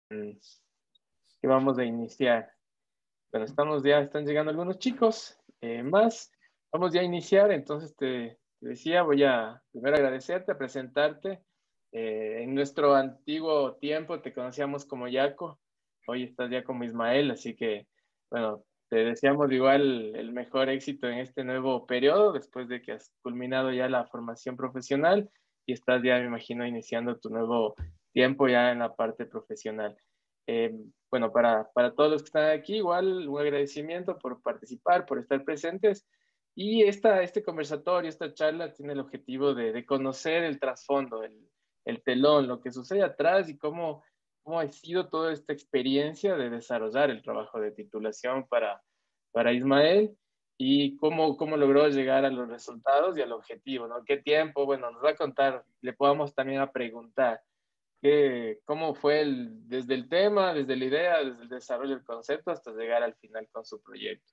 que vamos a iniciar. Bueno, están llegando algunos chicos más. Vamos ya a iniciar, entonces te decía, voy a primero agradecerte, a presentarte. En nuestro antiguo tiempo te conocíamos como Yaco, hoy estás ya como Ismael, así que, bueno, te deseamos igual el mejor éxito en este nuevo periodo, después de que has culminado ya la formación profesional y estás ya, me imagino, iniciando tu nuevo tiempo ya en la parte profesional. Eh, bueno, para todos los que están aquí, igual un agradecimiento por participar, por estar presentes. Y este conversatorio, esta charla tiene el objetivo de conocer el trasfondo, el telón, lo que sucede atrás y cómo ha sido toda esta experiencia de desarrollar el trabajo de titulación para Ismael y cómo logró llegar a los resultados y al objetivo, ¿no? ¿Qué tiempo? Bueno, nos va a contar, le podamos también a preguntar cómo fue desde el tema, desde la idea, desde el desarrollo del concepto hasta llegar al final con su proyecto.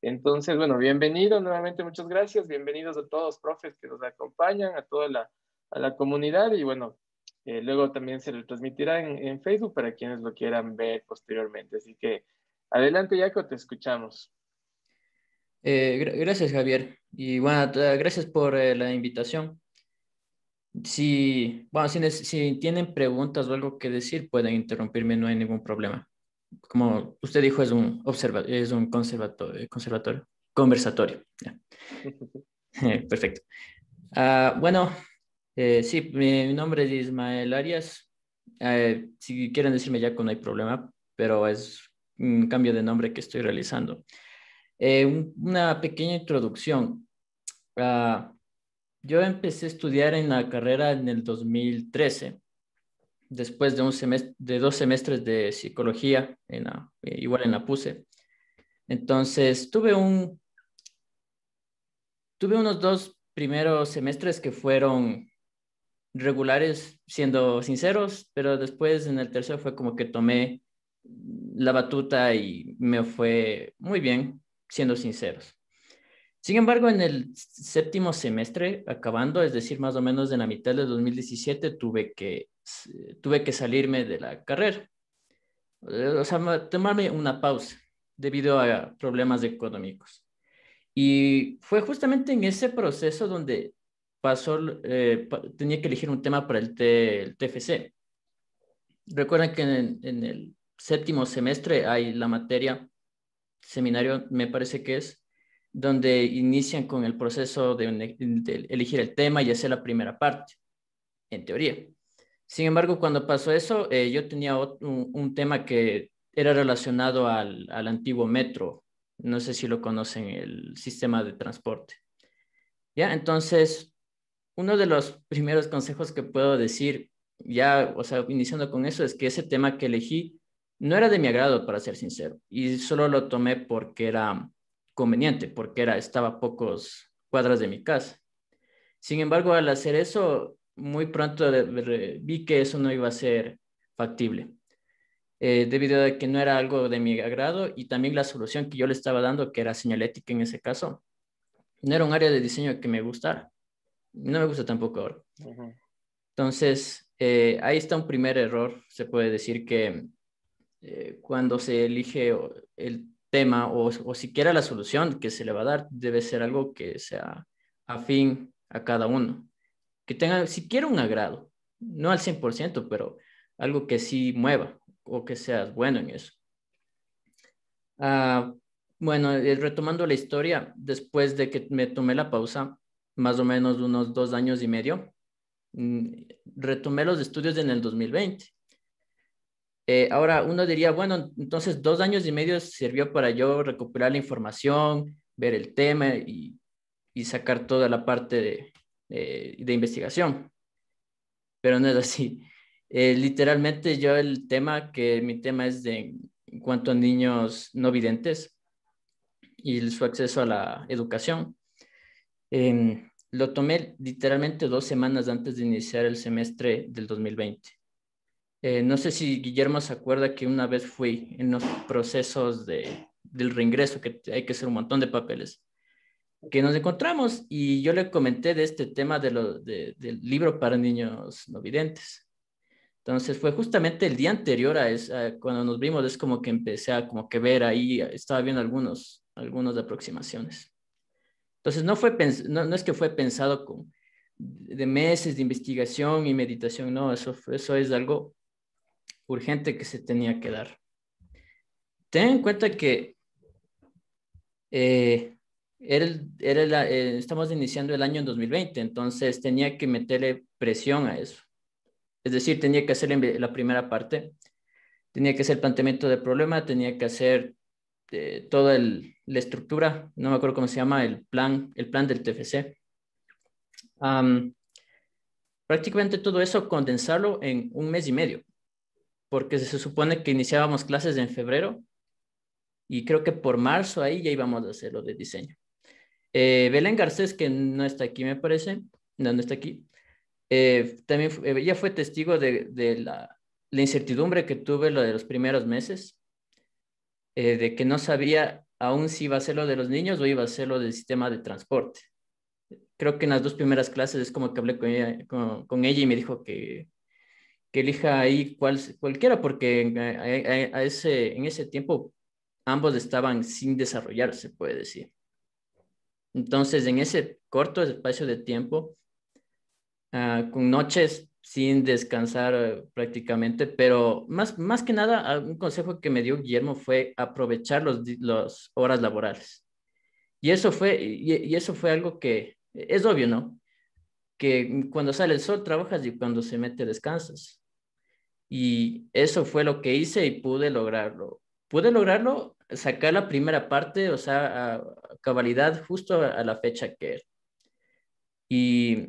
Entonces, bueno, bienvenido nuevamente, muchas gracias. Bienvenidos a todos los profes que nos acompañan, a la comunidad y bueno, luego también se retransmitirá en Facebook para quienes lo quieran ver posteriormente. Así que adelante, Jaco, te escuchamos. Gracias, Javier. Y bueno, gracias por la invitación. Si, bueno, si tienen preguntas o algo que decir, pueden interrumpirme, no hay ningún problema. Como usted dijo, es un conversatorio. Ya. Perfecto. Bueno, sí, mi nombre es Ismael Arias. Si quieren decirme ya, no hay problema, pero es un cambio de nombre que estoy realizando. Una pequeña introducción. Ah, yo empecé a estudiar en la carrera en el 2013, después de de 2 semestres de psicología, igual en la PUSE. Entonces, tuve unos 2 primeros semestres que fueron regulares, siendo sinceros, pero después en el tercero fue como que tomé la batuta y me fue muy bien, siendo sinceros. Sin embargo, en el séptimo semestre, acabando, es decir, más o menos en la mitad de 2017, tuve que salirme de la carrera. O sea, tomarme una pausa debido a problemas económicos. Y fue justamente en ese proceso donde tenía que elegir un tema para el TFC. Recuerden que en el séptimo semestre hay la materia, seminario, me parece que es, donde inician con el proceso de elegir el tema y hacer la primera parte, en teoría. Sin embargo, cuando pasó eso, yo tenía un tema que era relacionado al antiguo metro. No sé si lo conocen, el sistema de transporte. ¿Ya? Entonces, uno de los primeros consejos que puedo decir, ya, o sea, iniciando con eso, es que ese tema que elegí no era de mi agrado, para ser sincero, y solo lo tomé porque era conveniente, porque estaba a pocos cuadras de mi casa. Sin embargo, al hacer eso, muy pronto vi que eso no iba a ser factible, debido a que no era algo de mi agrado y también la solución que yo le estaba dando, que era señalética en ese caso, no era un área de diseño que me gustara. No me gusta tampoco ahora. Ujú. Entonces, ahí está un primer error. Se puede decir que cuando se elige el tema o siquiera la solución que se le va a dar, debe ser algo que sea afín a cada uno, que tenga siquiera un agrado, no al 100%, pero algo que sí mueva o que seas bueno en eso. Ah, bueno, retomando la historia, después de que me tomé la pausa, más o menos unos 2 años y medio, mm, retomé los estudios en el 2020. Ahora uno diría, bueno, entonces 2 años y medio sirvió para yo recuperar la información, ver el tema y sacar toda la parte de investigación, pero no es así. Literalmente mi tema es en cuanto a niños no videntes y su acceso a la educación. Lo tomé literalmente 2 semanas antes de iniciar el semestre del 2020. No sé si Guillermo se acuerda que una vez fui en los procesos del reingreso, que hay que hacer un montón de papeles, que nos encontramos y yo le comenté de este tema del libro para niños no videntes. Entonces fue justamente el día anterior cuando nos vimos, es como que empecé a como que ver ahí, estaba viendo algunos de aproximaciones. Entonces no es que fue pensado de meses de investigación y meditación, no, eso es algo urgente que se tenía que dar. Ten en cuenta que eh, estamos iniciando el año en 2020, entonces tenía que meterle presión a eso. Es decir, tenía que hacer la primera parte, tenía que hacer el planteamiento del problema, tenía que hacer toda la estructura, no me acuerdo cómo se llama, el plan del TFC. Am, Prácticamente todo eso condensarlo en un mes y medio, porque se supone que iniciábamos clases en febrero y creo que por marzo ahí ya íbamos a hacer lo de diseño. Belén Garcés, que no está aquí, me parece, no está aquí, también ella fue testigo de la incertidumbre que tuve lo de los primeros meses, de que no sabía aún si iba a ser lo de los niños o iba a ser lo del sistema de transporte. Creo que en las dos primeras clases es como que hablé con ella y me dijo que elija ahí cualquiera, porque en ese tiempo ambos estaban sin desarrollar, se puede decir. Entonces, en ese corto espacio de tiempo, con noches sin descansar prácticamente, pero más que nada, un consejo que me dio Guillermo fue aprovechar los horas laborales. Y eso fue algo que es obvio, ¿no? Que cuando sale el sol trabajas y cuando se mete descansas. Y eso fue lo que hice y pude lograrlo. Pude lograrlo, sacar la primera parte, o sea, a cabalidad justo a la fecha que era. Y,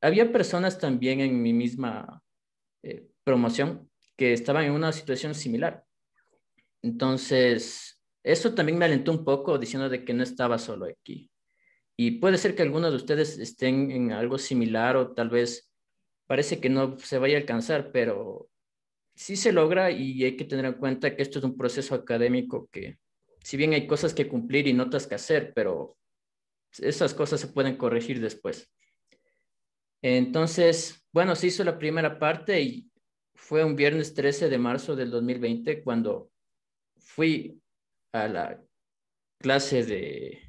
había personas también en mi misma promoción que estaban en una situación similar. Entonces, eso también me alentó un poco diciendo de que no estaba solo aquí. Y puede ser que algunos de ustedes estén en algo similar o tal vez parece que no se vaya a alcanzar, pero sí se logra y hay que tener en cuenta que esto es un proceso académico que, si bien hay cosas que cumplir y notas que hacer, pero esas cosas se pueden corregir después. Entonces, bueno, se hizo la primera parte y fue un viernes 13 de marzo del 2020 cuando fui a la clase de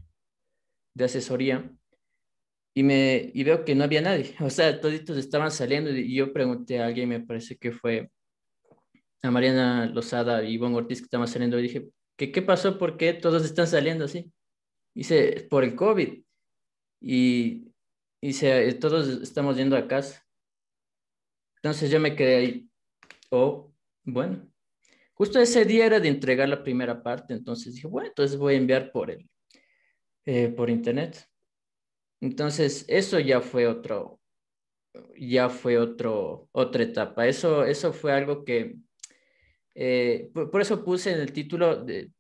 asesoría y veo que no había nadie. O sea, toditos estaban saliendo y yo pregunté a alguien, me parece que fue a Mariana Lozada y Ivonne Ortiz que estaban saliendo y dije, ¿qué pasó? ¿Por qué todos están saliendo así? Dice, por el COVID. Y dice, todos estamos yendo a casa. Entonces yo me quedé ahí. Oh, bueno. Justo ese día era de entregar la primera parte, entonces dije, bueno, entonces voy a enviar por internet. Entonces eso otra etapa. Eso fue algo que, por eso puse en el título de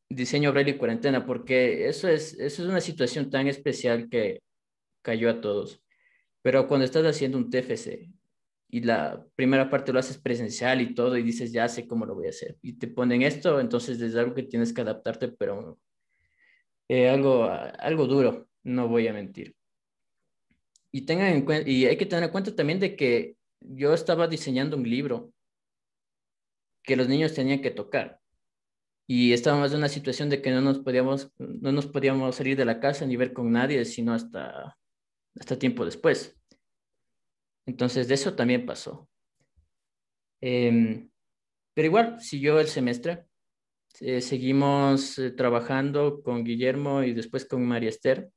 diseño braille y cuarentena, porque eso es una situación tan especial que cayó a todos. Pero cuando estás haciendo un TFC y la primera parte lo haces presencial y todo y dices, ya sé cómo lo voy a hacer, y te ponen esto, entonces es algo que tienes que adaptarte, pero algo duro, no voy a mentir. Y hay que tener en cuenta también de que yo estaba diseñando un libro que los niños tenían que tocar. Y estábamos en una situación de que no nos podíamos salir de la casa ni ver con nadie, sino hasta tiempo después. Entonces, de eso también pasó. Em, pero igual, siguió el semestre. Seguimos trabajando con Guillermo y después con María Esther.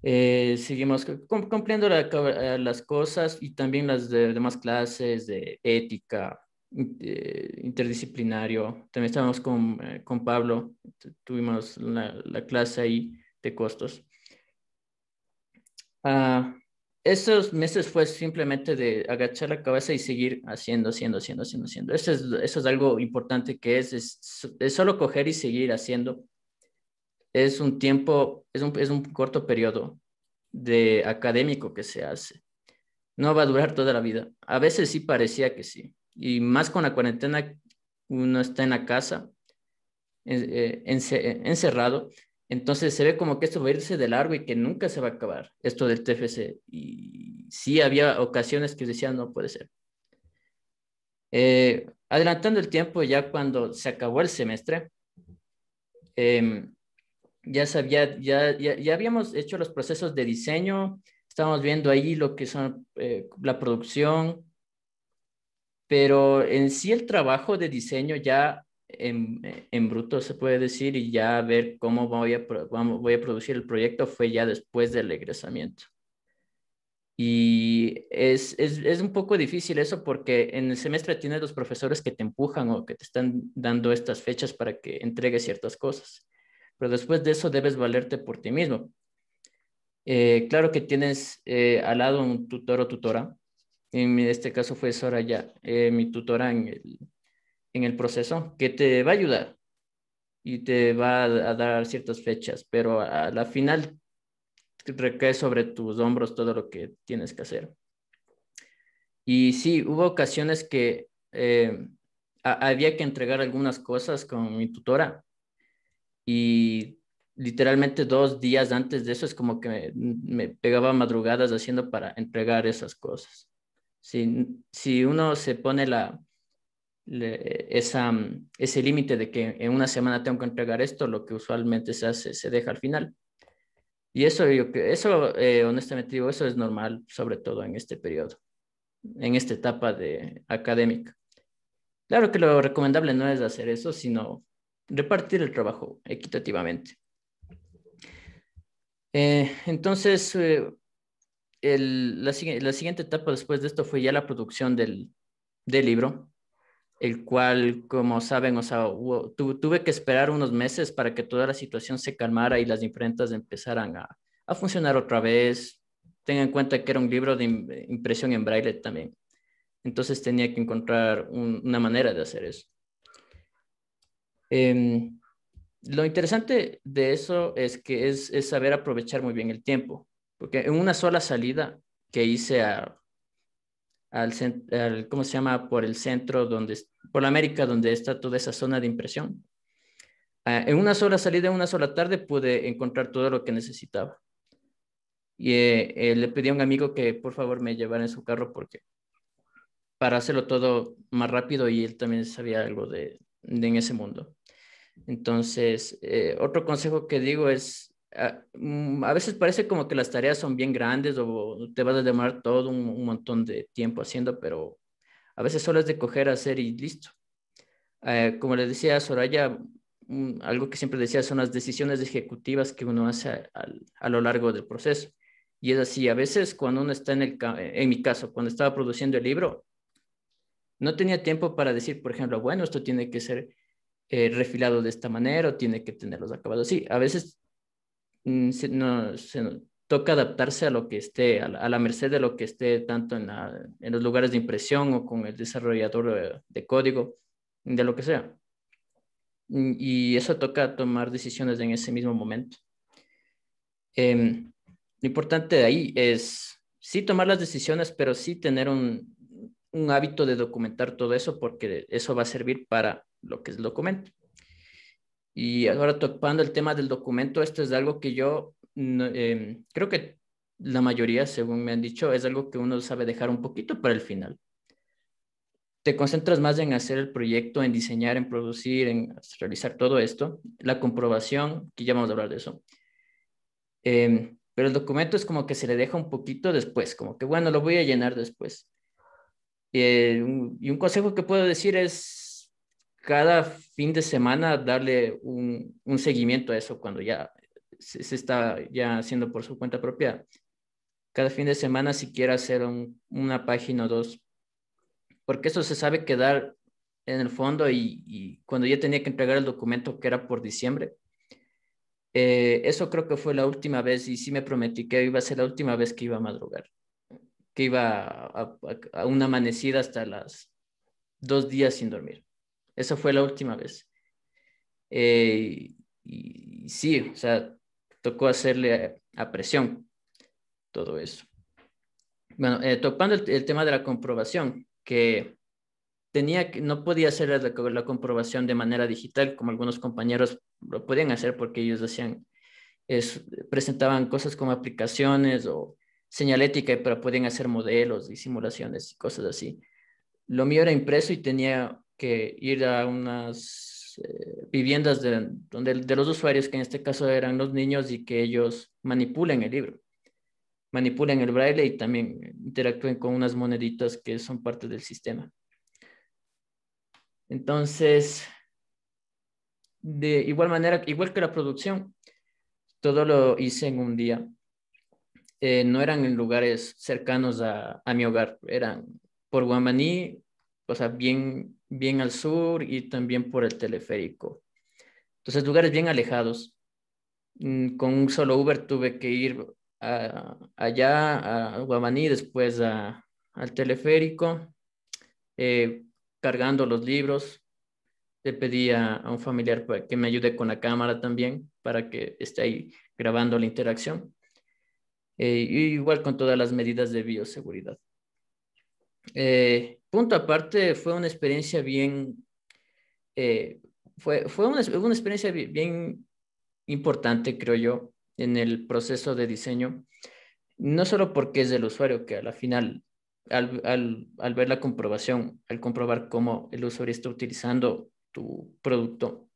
Seguimos cumpliendo las cosas y también las demás clases de ética, interdisciplinario. También estábamos con Pablo, tuvimos la clase ahí de costos. Ah, esos meses fue simplemente de agachar la cabeza y seguir haciendo. Eso es algo importante que es solo coger y seguir haciendo. Es un tiempo, es un corto periodo de académico que se hace. No va a durar toda la vida. A veces sí parecía que sí. Y más con la cuarentena, uno está en la casa, encerrado, Entonces se ve como que esto va a irse de largo y que nunca se va a acabar, esto del TFC. Y sí había ocasiones que decían, no puede ser. Adelantando el tiempo, ya cuando se acabó el semestre, em, ya habíamos hecho los procesos de diseño, estábamos viendo ahí lo que son la producción, pero en sí el trabajo de diseño ya en bruto se puede decir y ya ver cómo voy a producir el proyecto fue ya después del egresamiento. Y es un poco difícil eso porque en el semestre tienes los profesores que te empujan o que te están dando estas fechas para que entregues ciertas cosas. Pero después de eso debes valerte por ti mismo. Claro que tienes al lado un tutor o tutora. Este caso fue Soraya, mi tutora en el proceso, que te va a ayudar y te va a dar ciertas fechas, pero a la final recae sobre tus hombros todo lo que tienes que hacer. Y sí, hubo ocasiones que había que entregar algunas cosas con mi tutora y literalmente 2 días antes de eso es como que me pegaba madrugadas haciendo para entregar esas cosas. Si uno se pone ese límite de que en una semana tengo que entregar esto, lo que usualmente se hace, se deja al final. Y honestamente digo, eso es normal, sobre todo en este periodo, en esta etapa de académica. Claro que lo recomendable no es hacer eso, sino repartir el trabajo equitativamente. Entonces, la siguiente etapa después de esto fue ya la producción del libro, el cual, como saben, o sea, tuve que esperar unos meses para que toda la situación se calmara y las imprentas empezaran a funcionar otra vez. Tengan en cuenta que era un libro de impresión en braille también. Entonces tenía que encontrar una manera de hacer eso. Em, lo interesante de eso es que es saber aprovechar muy bien el tiempo, porque en una sola salida que hice ¿cómo se llama? Por el centro, por la América, donde está toda esa zona de impresión. En una sola salida, en una sola tarde, pude encontrar todo lo que necesitaba. Y le pedí a un amigo que por favor me llevara en su carro porque para hacerlo todo más rápido y él también sabía algo en ese mundo. Entonces, otro consejo que digo es, a veces parece como que las tareas son bien grandes o te vas a demorar todo un montón de tiempo haciendo, pero a veces solo es de coger, hacer y listo. Como le decía a Soraya, algo que siempre decía son las decisiones ejecutivas que uno hace a lo largo del proceso. Y es así, a veces cuando uno está en mi caso, cuando estaba produciendo el libro, no tenía tiempo para decir, por ejemplo, bueno, esto tiene que ser refilado de esta manera o tiene que tener los acabados. Sí, a veces toca adaptarse a lo que esté, a la merced de lo que esté tanto en los lugares de impresión o con el desarrollador de código, de lo que sea. Y eso toca tomar decisiones en ese mismo momento. Lo importante de ahí es sí tomar las decisiones, pero sí tener un hábito de documentar todo eso porque eso va a servir para lo que es el documento. Y ahora tocando el tema del documento, esto es algo que yo creo que la mayoría, según me han dicho, es algo que uno sabe dejar un poquito para el final. Te concentras más en hacer el proyecto, en diseñar, en producir, en realizar todo esto. La comprobación, que ya vamos a hablar de eso. Pero el documento es como que se le deja un poquito después, como que bueno, lo voy a llenar después. Y un consejo que puedo decir es cada fin de semana darle un seguimiento a eso cuando ya se está ya haciendo por su cuenta propia. Cada fin de semana si quiere hacer una página o dos, porque eso se sabe quedar en el fondo y cuando ya tenía que entregar el documento que era por diciembre, eso creo que fue la última vez y sí me prometí que iba a ser la última vez que iba a madrugar, que iba a una amanecida hasta las 2 días sin dormir. Esa fue la última vez. Y sí, o sea, tocó hacerle a presión todo eso. Bueno, tocando el tema de la comprobación, que no podía hacer la comprobación de manera digital como algunos compañeros lo podían hacer porque ellos hacían presentaban cosas como aplicaciones o señalética, pero podían hacer modelos y simulaciones y cosas así. Lo mío era impreso y tenía que ir a unas viviendas de los usuarios, que en este caso eran los niños, y que ellos manipulen el libro, manipulen el braille y también interactúen con unas moneditas que son parte del sistema. Entonces, de igual manera, igual que la producción, todo lo hice en un día. No eran en lugares cercanos a mi hogar, eran por Guamaní, o sea, bien al sur, y también por el teleférico. Entonces, lugares bien alejados. Con un solo Uber tuve que ir allá a Guamaní, después al teleférico, eh, cargando los libros. Le pedí a un familiar que me ayude con la cámara también, para que esté ahí grabando la interacción. Y igual con todas las medidas de bioseguridad. Punto aparte, fue una experiencia bien, fue una experiencia bien importante, creo yo, en el proceso de diseño. No solo porque es del usuario, que a la final, al ver la comprobación, al comprobar cómo el usuario está utilizando tu producto,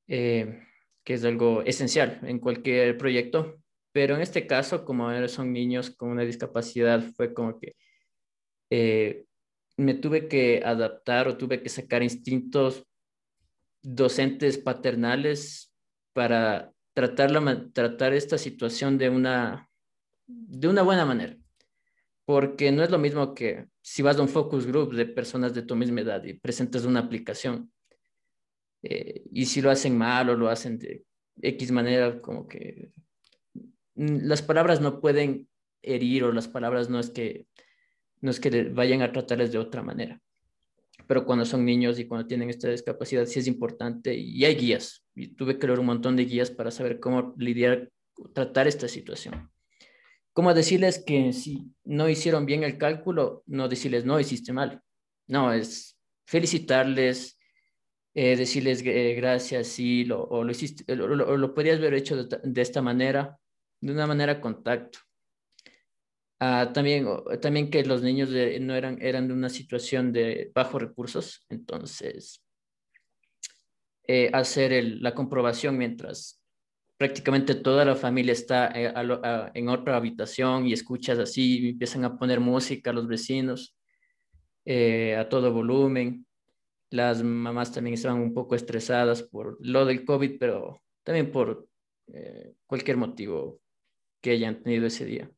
eh, que es algo esencial en cualquier proyecto, pero en este caso, como son niños con una discapacidad, fue como que eh, me tuve que adaptar o tuve que sacar instintos docentes paternales para tratar esta situación de una buena manera. Porque no es lo mismo que si vas a un focus group de personas de tu misma edad y presentas una aplicación, y si lo hacen mal o lo hacen de X manera, como que las palabras no pueden herir, o las palabras no es que vayan a tratarles de otra manera. Pero cuando son niños y cuando tienen esta discapacidad sí es importante, y hay guías. Y tuve que leer un montón de guías para saber cómo lidiar, tratar esta situación. Cómo decirles que si no hicieron bien el cálculo, no decirles no hiciste mal. No, es felicitarles, decirles gracias, sí, o lo hiciste, lo podrías haber hecho de esta manera, de una manera contacto. También que los niños no eran de una situación de bajos recursos, entonces hacer la comprobación mientras prácticamente toda la familia está en otra habitación, y escuchas así, y empiezan a poner música los vecinos a todo volumen. Las mamás también estaban un poco estresadas por lo del COVID, pero también por cualquier motivo que hayan tenido ese día.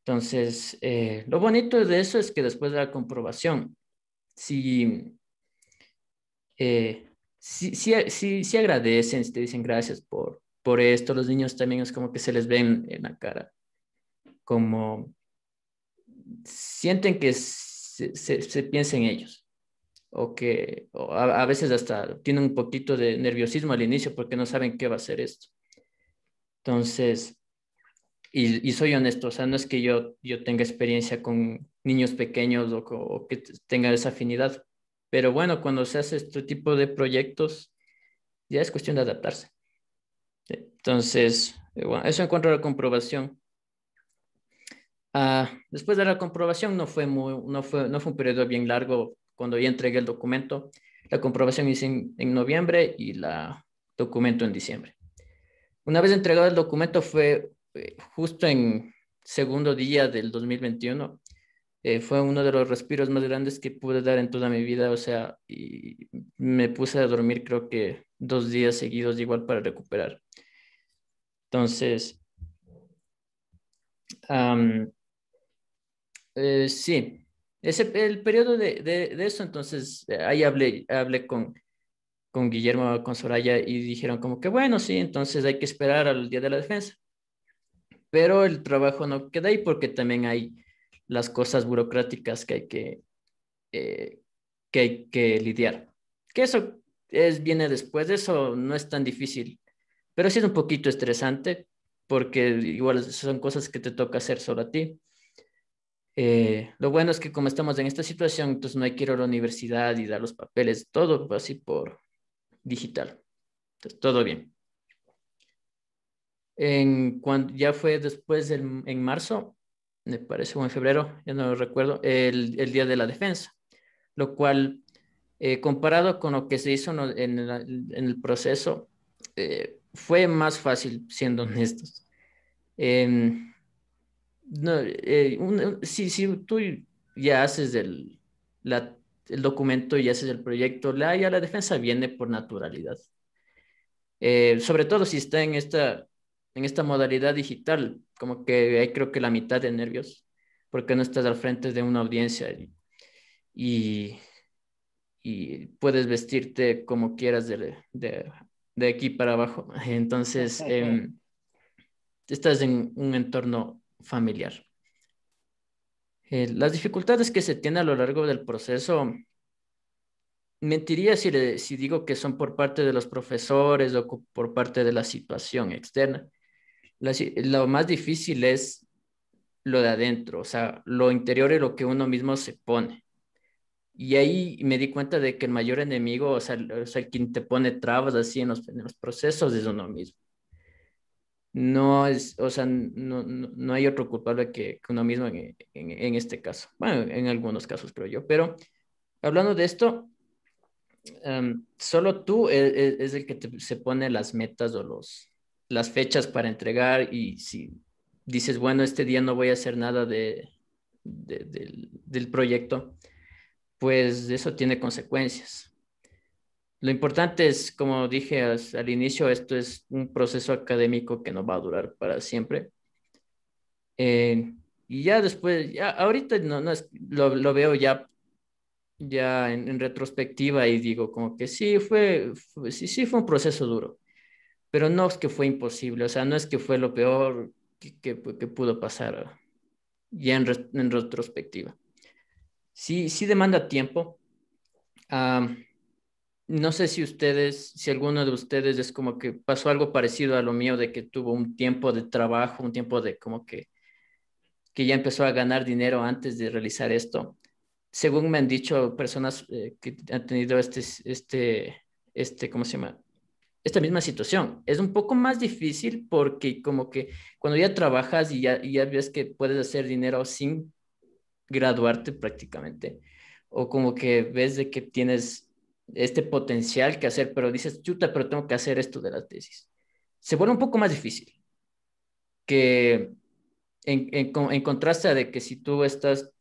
Entonces, lo bonito de eso es que después de la comprobación, sí, sí agradecen, te dicen gracias por esto. Los niños también es como que se les ven en la cara, como sienten que se piensa en ellos, o a veces hasta tienen un poquito de nerviosismo al inicio porque no saben qué va a ser esto. Entonces, y soy honesto, o sea, no es que yo tenga experiencia con niños pequeños, o que tenga esa afinidad, pero bueno, cuando se hace este tipo de proyectos, ya es cuestión de adaptarse. Entonces, bueno, eso en cuanto a la comprobación. Después de la comprobación no fue un periodo bien largo cuando ya entregué el documento. La comprobación hice en noviembre y la documento en diciembre. Una vez entregado el documento fue justo en segundo día del 2021. Fue uno de los respiros más grandes que pude dar en toda mi vida, o sea, y me puse a dormir creo que 2 días seguidos igual para recuperar. Entonces, am, sí, el periodo de eso, entonces ahí hablé con Guillermo, con Soraya, y dijeron como que bueno, sí, entonces hay que esperar al Día de la Defensa. Pero el trabajo no queda ahí porque también hay las cosas burocráticas eh, que hay que lidiar. Que eso viene después, de eso no es tan difícil, pero sí es un poquito estresante porque igual son cosas que te toca hacer solo a ti. Lo bueno es que como estamos en esta situación, entonces no hay que ir a la universidad y dar los papeles, todo así por digital. Entonces, todo bien. Cuando ya fue después en marzo, me parece, o en febrero, ya no lo recuerdo, el Día de la Defensa, lo cual, comparado con lo que se hizo en el proceso, fue más fácil, siendo honestos. Em, no, si tú ya haces el documento y haces el proyecto, ya la defensa viene por naturalidad. Sobre todo si está en esta modalidad digital, como que hay creo que la mitad de nervios, porque no estás al frente de una audiencia y, y puedes vestirte como quieras de aquí para abajo. Entonces, estás en un entorno familiar. Las dificultades que se tienen a lo largo del proceso, mentiría si digo que son por parte de los profesores o por parte de la situación externa. Lo más difícil es lo de adentro, o sea, lo interior es lo que uno mismo se pone. Y ahí me di cuenta de que el mayor enemigo, o sea, quien te pone trabas así en los procesos es uno mismo. No es, o sea, no hay otro culpable que uno mismo en este caso. Bueno, en algunos casos creo yo, pero hablando de esto, solo tú es el que se pone las metas o las fechas para entregar y si dices, bueno, este día no voy a hacer nada del proyecto, pues eso tiene consecuencias. Lo importante es, como dije al inicio, esto es un proceso académico que no va a durar para siempre. Eh, y ya después, ya ahorita no lo veo ya en retrospectiva y digo como que sí sí fue un proceso duro, pero no es que fue imposible, o sea, no es que fue lo peor que pudo pasar ya en retrospectiva. Sí, sí demanda tiempo. Am, no sé si alguno de ustedes es como que pasó algo parecido a lo mío, de que tuvo un tiempo de trabajo, un tiempo de como que ya empezó a ganar dinero antes de realizar esto. Según me han dicho personas que han tenido ¿cómo se llama? Esta misma situación. Es un poco más difícil porque como que cuando ya trabajas y ya ves que puedes hacer dinero sin graduarte prácticamente, o como que ves de que tienes este potencial que hacer, pero dices, chuta, pero tengo que hacer esto de la tesis. Se vuelve un poco más difícil que en contraste a de que si tú estás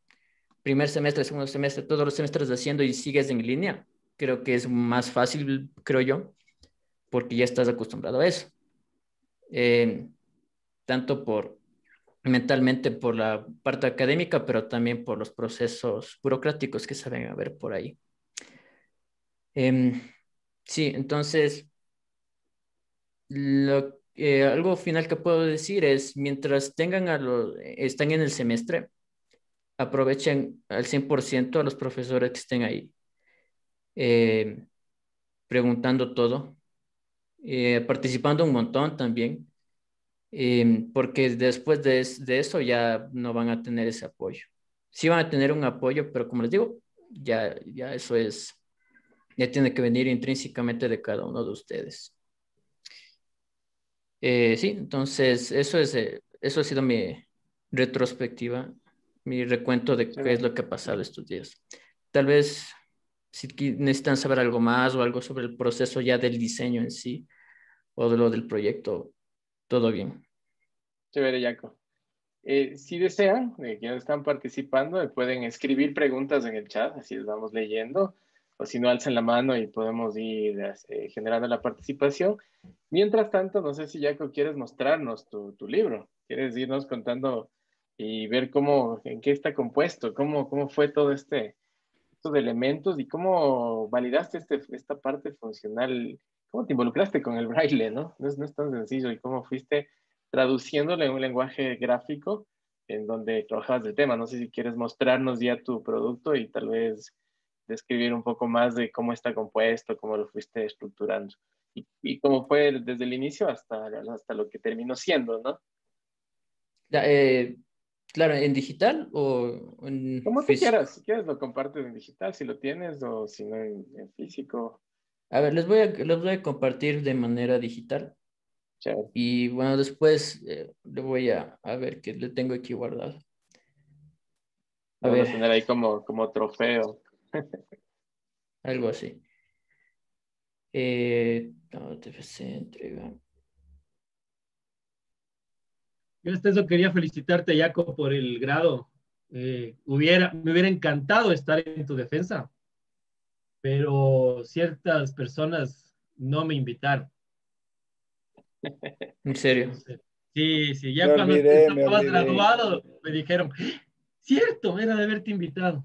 primer semestre, segundo semestre, todos los semestres haciendo y sigues en línea, creo que es más fácil, creo yo, porque ya estás acostumbrado a eso. Eh, tanto mentalmente por la parte académica, pero también por los procesos burocráticos que saben haber por ahí. Em, sí, entonces, algo final que puedo decir es, mientras están en el semestre, aprovechen al 100% a los profesores que estén ahí, eh, preguntando todo, participando un montón también, porque después de eso ya no van a tener ese apoyo. Sí van a tener un apoyo, pero como les digo, ya eso ya tiene que venir intrínsecamente de cada uno de ustedes. Sí, entonces eso ha sido mi retrospectiva, mi recuento de qué es Chévere. lo que ha pasado estos días. Tal vez si necesitan saber algo más o algo sobre el proceso ya del diseño en sí o de lo del proyecto, todo bien. Chévere, Yaco. Si desean, que ya están participando, pueden escribir preguntas en el chat, así las vamos leyendo, o si no, alzan la mano y podemos ir generando la participación. Mientras tanto, no sé si Jaco quieres mostrarnos tu libro, quieres irnos contando y ver en qué está compuesto, cómo fue todo estos elementos y cómo validaste esta parte funcional, cómo te involucraste con el braille, ¿no? No es tan sencillo y cómo fuiste traduciéndolo en un lenguaje gráfico en donde trabajabas el tema. No sé si quieres mostrarnos ya tu producto y tal vez describir un poco más de cómo está compuesto, cómo lo fuiste estructurando y cómo fue desde el inicio hasta lo que terminó siendo, ¿no? Ya, claro, ¿en digital o en Como tú físico? quieras, si quieres lo compartes en digital, si lo tienes, o si no en físico. A ver, les voy a compartir de manera digital. Chévere. Y bueno, después le voy a ver qué le tengo aquí guardado. A Lo van a ver, tener ahí como trofeo. algo así. No, TFC, entrega. Yo hasta eso quería felicitarte, Jaco, por el grado. Me hubiera encantado estar en tu defensa, pero ciertas personas no me invitaron. En serio. Entonces, sí, sí, Me ya cuando olvidé, me estabas olvidé. graduado, me dijeron, cierto, era de haberte invitado.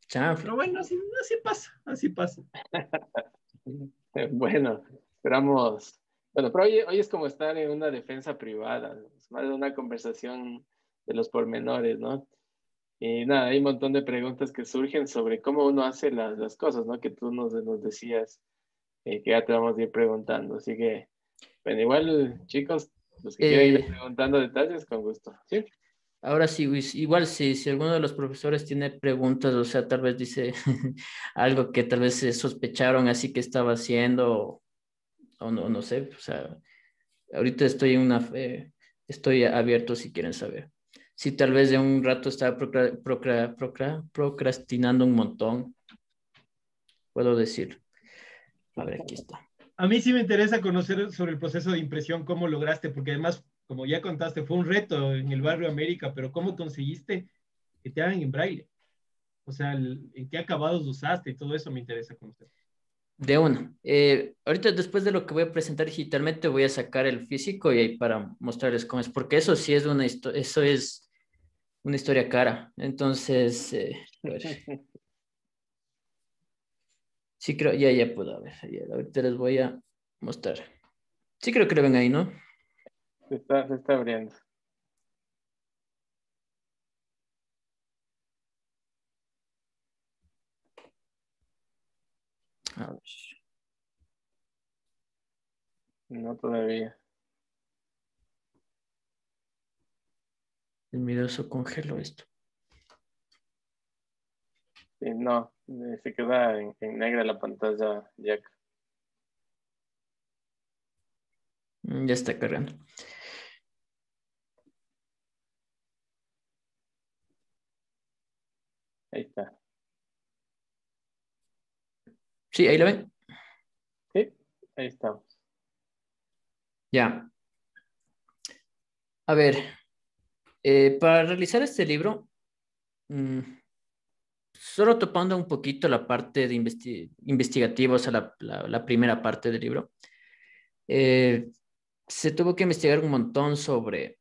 Chanfle. Pero bueno, así, así pasa, así pasa. Bueno, esperamos. Bueno, pero hoy es como estar en una defensa privada, es más de una conversación de los pormenores, ¿no? Y nada, hay un montón de preguntas que surgen sobre cómo uno hace las cosas, ¿no? Que tú nos decías, que ya te vamos a ir preguntando. Así que, bueno, igual, chicos, los que quieran ir Eh, preguntando detalles, con gusto. ¿Sí? Ahora sí, Luis, igual si alguno de los profesores tiene preguntas, o sea, tal vez dice algo que tal vez se sospecharon así que estaba haciendo, o no, no sé, o sea, ahorita estoy estoy abierto si quieren saber. Si tal vez de un rato estaba procrastinando un montón, puedo decirlo. A ver, aquí está. A mí sí me interesa conocer sobre el proceso de impresión, cómo lograste, porque además, como ya contaste, fue un reto en el barrio América, pero ¿cómo conseguiste que te hagan en braille? O sea, ¿en qué acabados usaste y todo eso me interesa conocer? De una. Ahorita después de lo que voy a presentar digitalmente voy a sacar el físico y ahí para mostrarles cómo es, porque eso sí es una historia, eso es una historia cara. Entonces, a ver, sí creo, ya puedo, a ver, ahorita les voy a mostrar. Sí creo que lo ven ahí, ¿no? Se está abriendo. A ver, No todavía. el video se congeló esto. Sí, no, se queda en negra la pantalla, Jack. Ya está cargando. Ahí está. Sí, ahí lo ven. Sí, ahí estamos. Ya. A ver, para realizar este libro, mm, solo topando un poquito la parte de investigativa, o sea, la primera parte del libro, eh, se tuvo que investigar un montón sobre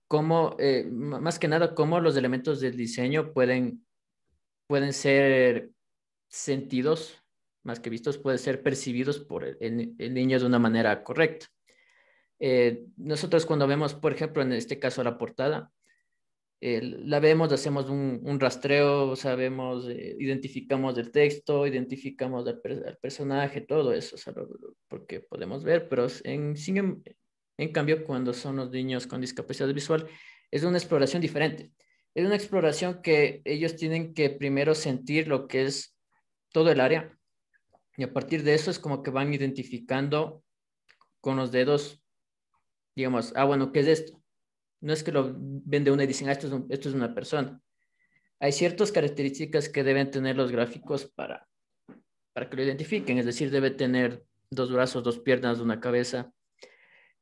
cómo, más que nada, cómo los elementos del diseño pueden ser sentidos, más que vistos, pueden ser percibidos por el niño de una manera correcta. Nosotros cuando vemos, por ejemplo, en este caso la portada, la vemos, hacemos un rastreo, sabemos, identificamos el texto, identificamos al personaje, todo eso, o sea, porque podemos ver, pero en cambio, cuando son los niños con discapacidad visual, es una exploración diferente. Es una exploración que ellos tienen que primero sentir lo que es todo el área, y a partir de eso es como que van identificando con los dedos, digamos, bueno, ¿qué es esto? No es que lo ven de una y dicen, esto es una persona. Hay ciertas características que deben tener los gráficos para que lo identifiquen, es decir, debe tener dos brazos, dos piernas, una cabeza.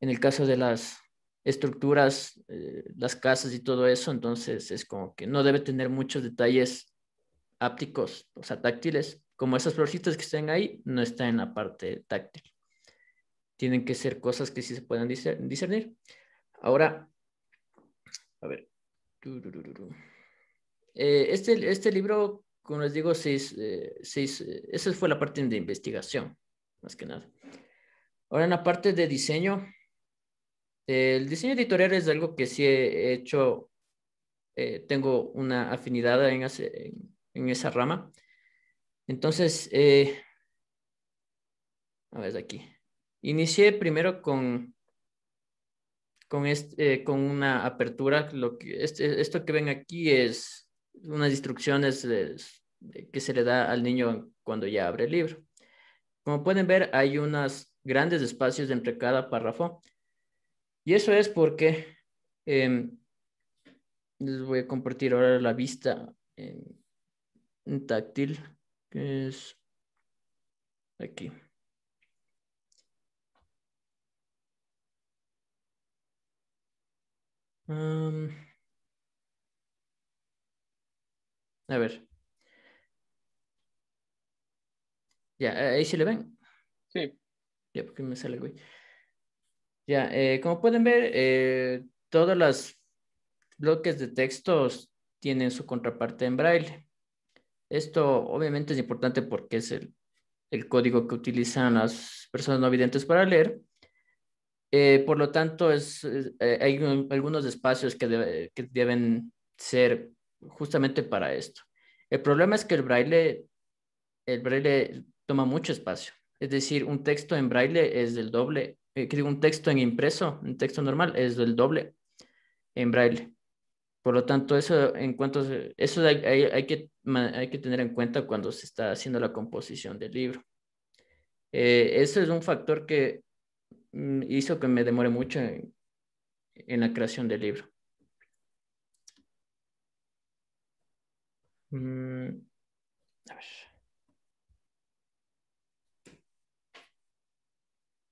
En el caso de las estructuras, las casas y todo eso, entonces es como que no debe tener muchos detalles ápticos, o sea, táctiles. Como esas florcitas que están ahí, no está en la parte táctil. Tienen que ser cosas que sí se puedan discernir. Ahora, a ver. Este libro, como les digo, esa fue la parte de investigación, más que nada. Ahora, en la parte de diseño, el diseño editorial es algo que sí he hecho, tengo una afinidad en esa rama. Entonces, a ver, aquí. Inicié primero con una apertura. Esto que ven aquí es unas instrucciones que se le da al niño cuando ya abre el libro. Como pueden ver, hay unas grandes espacios entre cada párrafo. Y eso es porque les voy a compartir ahora la vista en táctil, que es aquí. A ver. Ya, ahí sí le ven. Sí. Ya, porque me sale, güey. Ya, como pueden ver, todos los bloques de textos tienen su contraparte en braille. Esto obviamente es importante porque es el código que utilizan las personas no videntes para leer. Por lo tanto, hay algunos espacios que deben ser justamente para esto. El problema es que el braille toma mucho espacio. Es decir, un texto en braille es del doble, que digo, un texto en impreso, un texto normal es del doble en braille. Por lo tanto, eso hay que tener en cuenta cuando se está haciendo la composición del libro. Eso es un factor que hizo que me demore mucho en la creación del libro. A ver.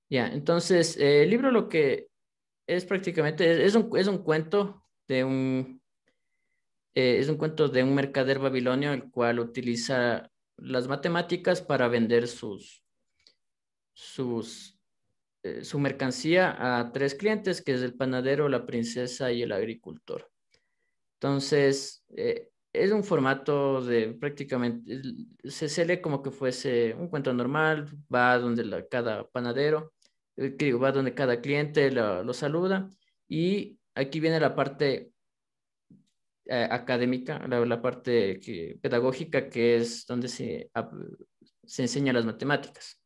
Ya, entonces, el libro lo que es prácticamente, es un cuento es un cuento de un mercader babilonio, el cual utiliza las matemáticas para vender su mercancía a tres clientes, que es el panadero, la princesa y el agricultor. Entonces, es un formato de prácticamente, se lee como que fuese un cuento normal, va donde cada panadero, va donde cada cliente lo saluda, y aquí viene la parte académica, la parte pedagógica, que es donde se enseña las matemáticas.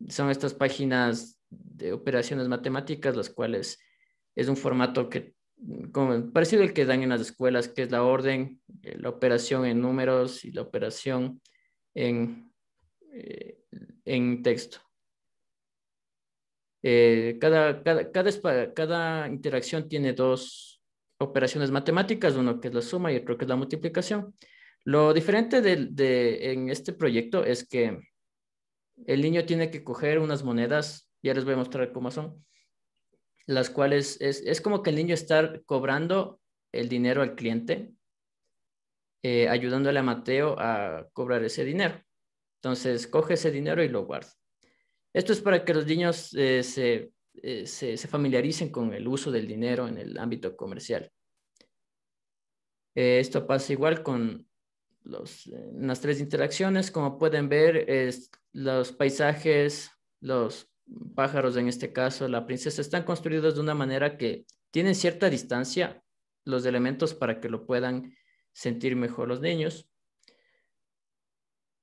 Son estas páginas de operaciones matemáticas, las cuales es un formato parecido al que dan en las escuelas, que es la orden, la operación en números y la operación en, eh, en texto. Cada interacción tiene dos operaciones matemáticas, uno que es la suma y otro que es la multiplicación. Lo diferente en este proyecto es que el niño tiene que coger unas monedas, ya les voy a mostrar cómo son, las cuales es como que el niño está cobrando el dinero al cliente, ayudándole a Mateo a cobrar ese dinero. Entonces, coge ese dinero y lo guarda. Esto es para que los niños se familiaricen con el uso del dinero en el ámbito comercial. Esto pasa igual con las tres interacciones. Como pueden ver, los paisajes, los pájaros en este caso, la princesa, están construidos de una manera que tienen cierta distancia los elementos para que lo puedan sentir mejor los niños.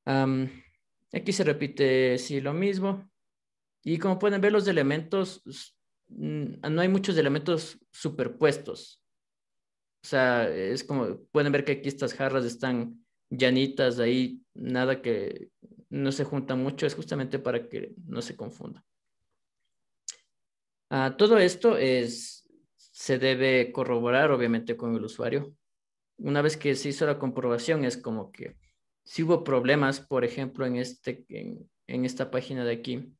Aquí se repite sí lo mismo. Y como pueden ver, los elementos, no hay muchos elementos superpuestos. O sea, es como, pueden ver que aquí estas jarras están llanitas, ahí nada que no se junta mucho, es justamente para que no se confunda. Todo esto se debe corroborar, obviamente, con el usuario. Una vez que se hizo la comprobación, es como que si hubo problemas, por ejemplo, en esta página de aquí,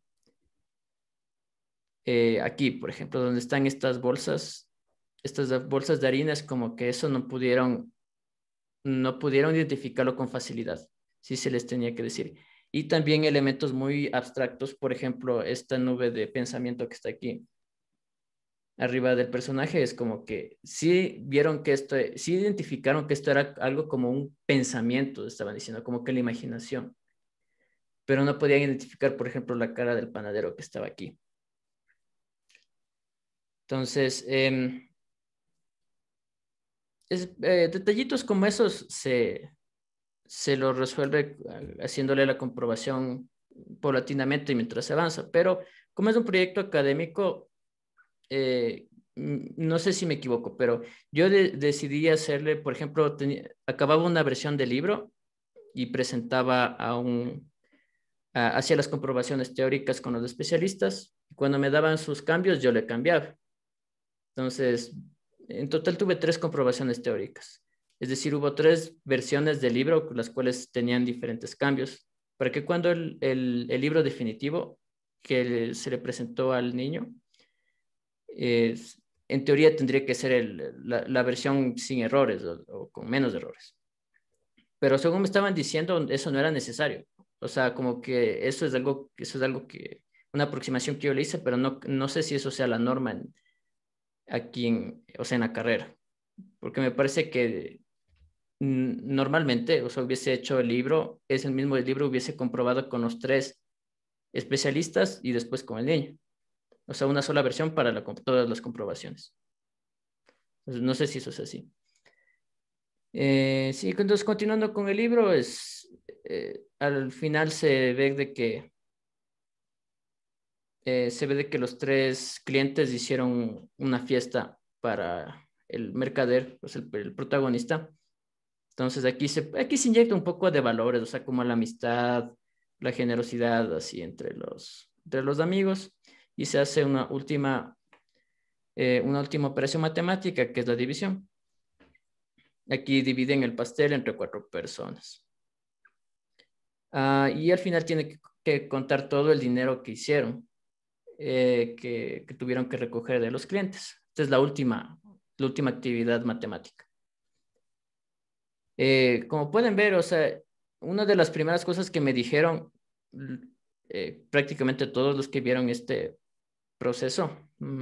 aquí, por ejemplo, donde están estas bolsas de harina, es como que eso no pudieron identificarlo con facilidad, si se les tenía que decir. Y también elementos muy abstractos, por ejemplo, esta nube de pensamiento que está aquí arriba del personaje, es como que sí vieron que sí identificaron que esto era algo como un pensamiento, estaban diciendo, como que la imaginación, pero no podían identificar, por ejemplo, la cara del panadero que estaba aquí. Entonces, detallitos como esos se los resuelve haciéndole la comprobación paulatinamente mientras se avanza, pero como es un proyecto académico, no sé si me equivoco, pero yo decidí hacerle, por ejemplo, acababa una versión del libro y presentaba hacía las comprobaciones teóricas con los especialistas. Y cuando me daban sus cambios, yo le cambiaba. Entonces, en total tuve 3 comprobaciones teóricas. Es decir, hubo 3 versiones del libro, las cuales tenían diferentes cambios, para que cuando el libro definitivo que se le presentó al niño, en teoría tendría que ser la versión sin errores o con menos errores. Pero según me estaban diciendo, eso no era necesario. O sea, como que eso es algo que, una aproximación que yo le hice, pero no sé si eso sea la norma aquí o sea, en la carrera. Porque me parece que normalmente, o sea, hubiese hecho el libro, es el mismo libro, hubiese comprobado con los 3 especialistas y después con el niño. O sea, una sola versión para todas las comprobaciones. Entonces, no sé si eso es así. Sí, entonces continuando con el libro, al final se ve de que los 3 clientes hicieron una fiesta para el mercader, pues el protagonista. Entonces aquí se inyecta un poco de valores, o sea, como la amistad, la generosidad, así entre los amigos, y se hace una última operación matemática, que es la división. Aquí dividen el pastel entre 4 personas. Y al final tiene que contar todo el dinero que hicieron, que tuvieron que recoger de los clientes. Esta es la última actividad matemática. Como pueden ver, o sea, una de las primeras cosas que me dijeron prácticamente todos los que vieron este proceso,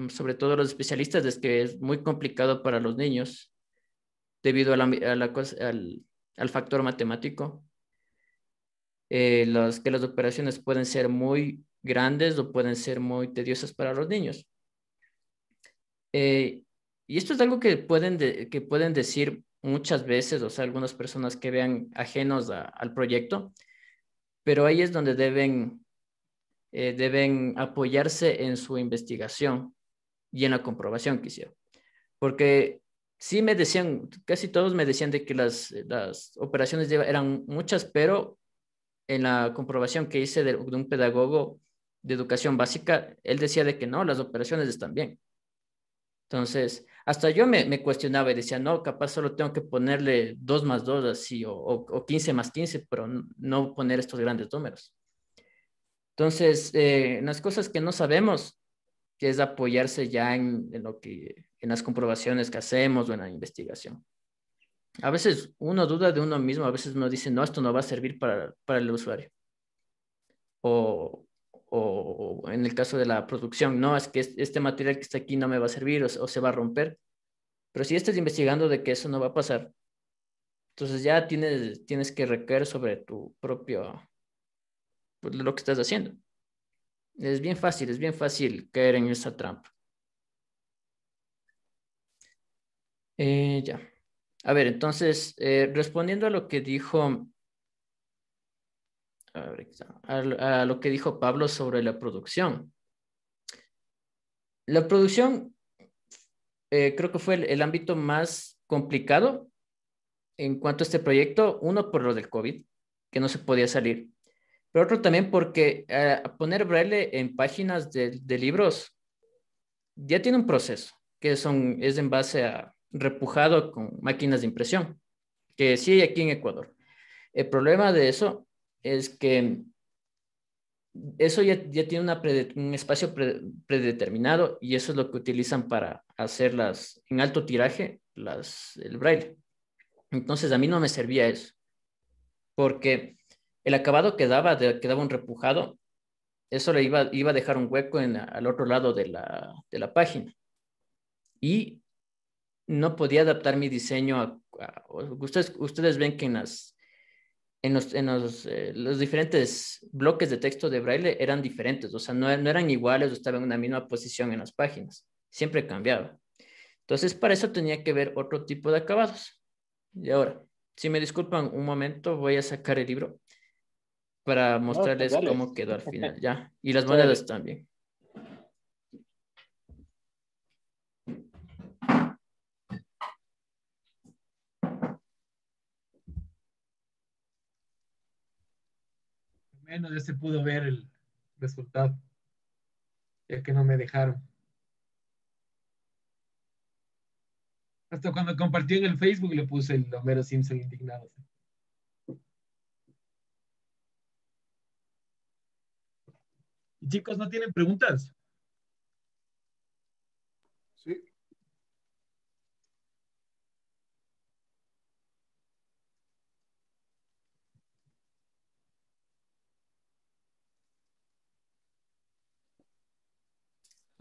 sobre todo los especialistas, es que es muy complicado para los niños debido al factor matemático. Que las operaciones pueden ser muy grandes o pueden ser muy tediosas para los niños. Y esto es algo que pueden decir muchas veces, o sea, algunas personas que vean ajenos al proyecto, pero ahí es donde deben apoyarse en su investigación y en la comprobación que hicieron. Porque sí me decían, casi todos me decían de que las operaciones eran muchas, pero en la comprobación que hice de un pedagogo de educación básica, él decía de que no, las operaciones están bien. Entonces, hasta yo me cuestionaba y decía, no, capaz solo tengo que ponerle 2 más 2 así, o 15 más 15, pero no poner estos grandes números. Entonces, las cosas que no sabemos, que es apoyarse ya en las comprobaciones que hacemos o en la investigación. A veces uno duda de uno mismo, a veces uno dice, no, esto no va a servir para el usuario. O en el caso de la producción, no, es que este material que está aquí no me va a servir o se va a romper. Pero si estás investigando de que eso no va a pasar, entonces ya tienes que recaer sobre tu propio, pues, lo que estás haciendo. Es bien fácil caer en esa trampa. Ya. A ver, entonces, respondiendo a lo que dijo, a ver, a lo que dijo Pablo sobre la producción. La producción creo que fue el ámbito más complicado en cuanto a este proyecto, uno por lo del COVID, que no se podía salir, pero otro también porque poner braille en páginas de libros ya tiene un proceso, es en base a repujado con máquinas de impresión, que sí hay aquí en Ecuador. El problema de eso es que eso ya tiene un espacio predeterminado y eso es lo que utilizan para hacerlas en alto tiraje, el braille. Entonces a mí no me servía eso, porque el acabado quedaba un repujado, eso iba a dejar un hueco al otro lado de la página. Y no podía adaptar mi diseño ustedes ven que los diferentes bloques de texto de braille eran diferentes, o sea, no eran iguales o estaban en una misma posición en las páginas, siempre cambiaba. Entonces, para eso tenía que ver otro tipo de acabados. Y ahora, si me disculpan un momento, voy a sacar el libro para No, pues mostrarles dale. cómo quedó al final, ¿ya? Y las Chévere. monedas también. menos ya se pudo ver el resultado, ya que no me dejaron. Hasta cuando compartí en el Facebook le puse el Homero Simpson indignado. Y chicos, ¿no tienen preguntas? Sí.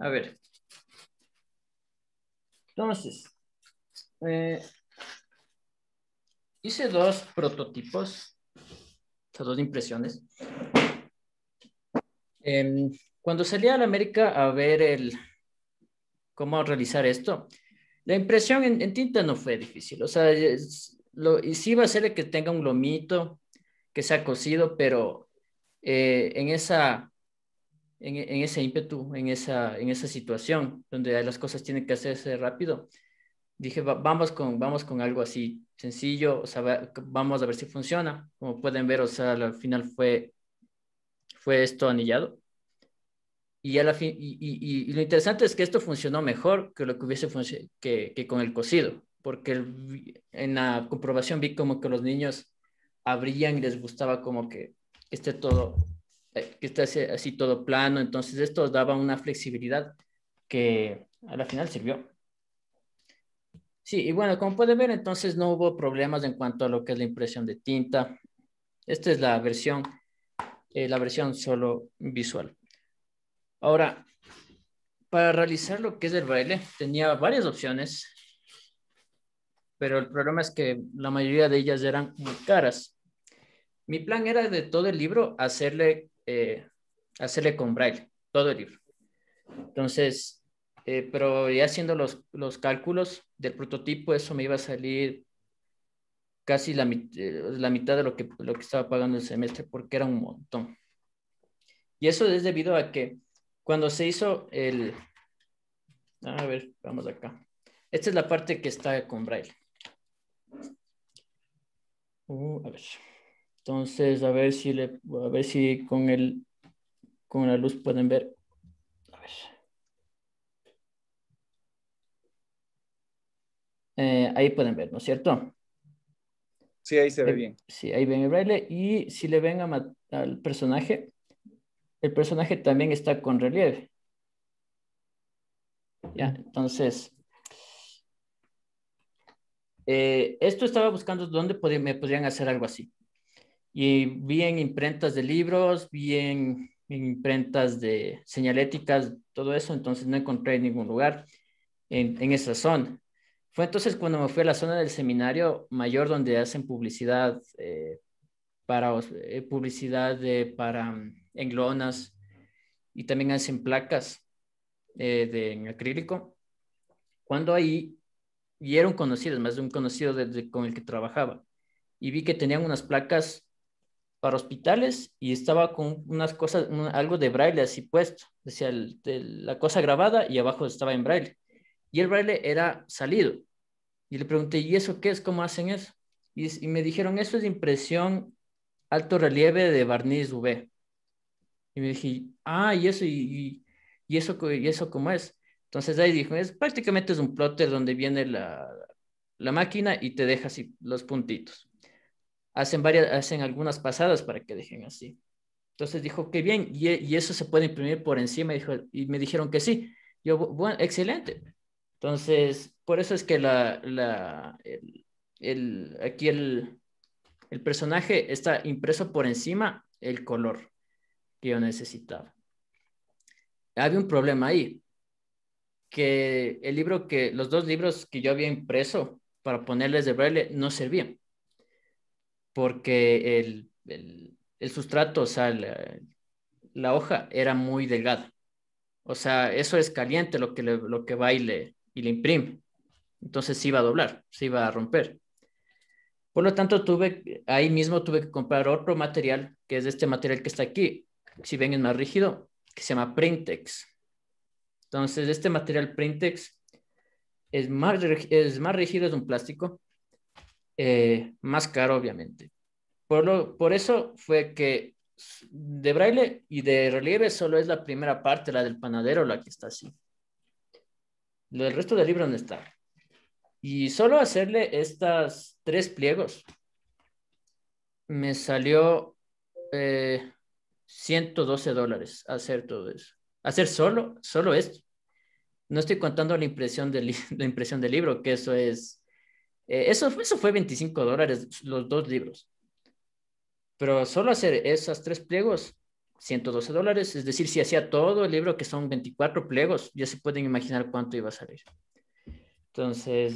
A ver. Entonces, hice dos prototipos, o sea, dos impresiones. Cuando salí a la América a ver cómo realizar esto, la impresión en tinta no fue difícil. O sea, y sí va a ser que tenga un lomito, que sea cosido, pero en ese ímpetu, en esa situación donde las cosas tienen que hacerse rápido, dije, vamos con algo así sencillo, o sea, vamos a ver si funciona. Como pueden ver, o sea, al final fue esto anillado. Y, y lo interesante es que esto funcionó mejor que lo que hubiese funcionado que con el cocido, porque en la comprobación vi como que los niños abrían y les gustaba como que esté todo, que esté así todo plano, entonces esto daba una flexibilidad que a la final sirvió. Sí, y bueno, como pueden ver, entonces no hubo problemas en cuanto a lo que es la impresión de tinta. Esta es la versión solo visual. Ahora, para realizar lo que es el braille, tenía varias opciones, pero el problema es que la mayoría de ellas eran muy caras. Mi plan era de todo el libro hacerle con braille, todo el libro. Entonces, pero ya haciendo los cálculos del prototipo, eso me iba a salir casi la mitad de lo que estaba pagando el semestre, porque era un montón. Y eso es debido a que cuando se hizo a ver, vamos acá. Esta es la parte que está con braille. A ver. Entonces, a ver si con la luz pueden ver. A ver. Ahí pueden ver, ¿no es cierto? Sí, ahí se ve bien. Sí, ahí ven el braille. Y si le ven al personaje, el personaje también está con relieve. Ya, entonces, esto estaba buscando dónde me podrían hacer algo así. Y vi en imprentas de libros, vi en imprentas de señaléticas, todo eso, entonces no encontré en ningún lugar en esa zona. Fue entonces cuando me fui a la zona del seminario mayor donde hacen publicidad en lonas y también hacen placas en acrílico. Cuando ahí, y era un conocido, más de un conocido con el que trabajaba, y vi que tenían unas placas para hospitales y estaba con unas cosas, algo de braille así puesto, decía la cosa grabada y abajo estaba en braille. Y el braille era salido. Y le pregunté, ¿y eso qué es? ¿Cómo hacen eso? Y me dijeron, eso es impresión alto relieve de barniz UV. Y me dije, ¿y eso cómo es? Entonces ahí dijo, prácticamente es un plotter donde viene la máquina y te deja así los puntitos. Hacen algunas pasadas para que dejen así. Entonces dijo, qué bien, y eso se puede imprimir por encima, y me dijeron que sí. Yo, bueno, excelente. Entonces, por eso es que aquí el personaje está impreso por encima el color que yo necesitaba. Había un problema ahí, que los dos libros que yo había impreso para ponerles de braille no servían, porque el sustrato, o sea, la hoja era muy delgada. O sea, eso es caliente lo que va y le imprime. Entonces se iba a doblar, se iba a romper. Por lo tanto, ahí mismo tuve que comprar otro material, que es este material que está aquí, si ven es más rígido, que se llama Printex. Entonces, este material Printex es más rígido, es un plástico, más caro, obviamente. Por eso fue que de braille y de relieve solo es la primera parte, la del panadero, la que está así. El resto del libro no está. Y solo hacerle estas 3 pliegos me salió $112 hacer todo eso. Hacer solo esto. No estoy contando la impresión la impresión del libro, que eso es, eso fue $25 los 2 libros. Pero solo hacer esas 3 pliegos, $112. Es decir, si hacía todo el libro, que son 24 pliegos, ya se pueden imaginar cuánto iba a salir. Entonces,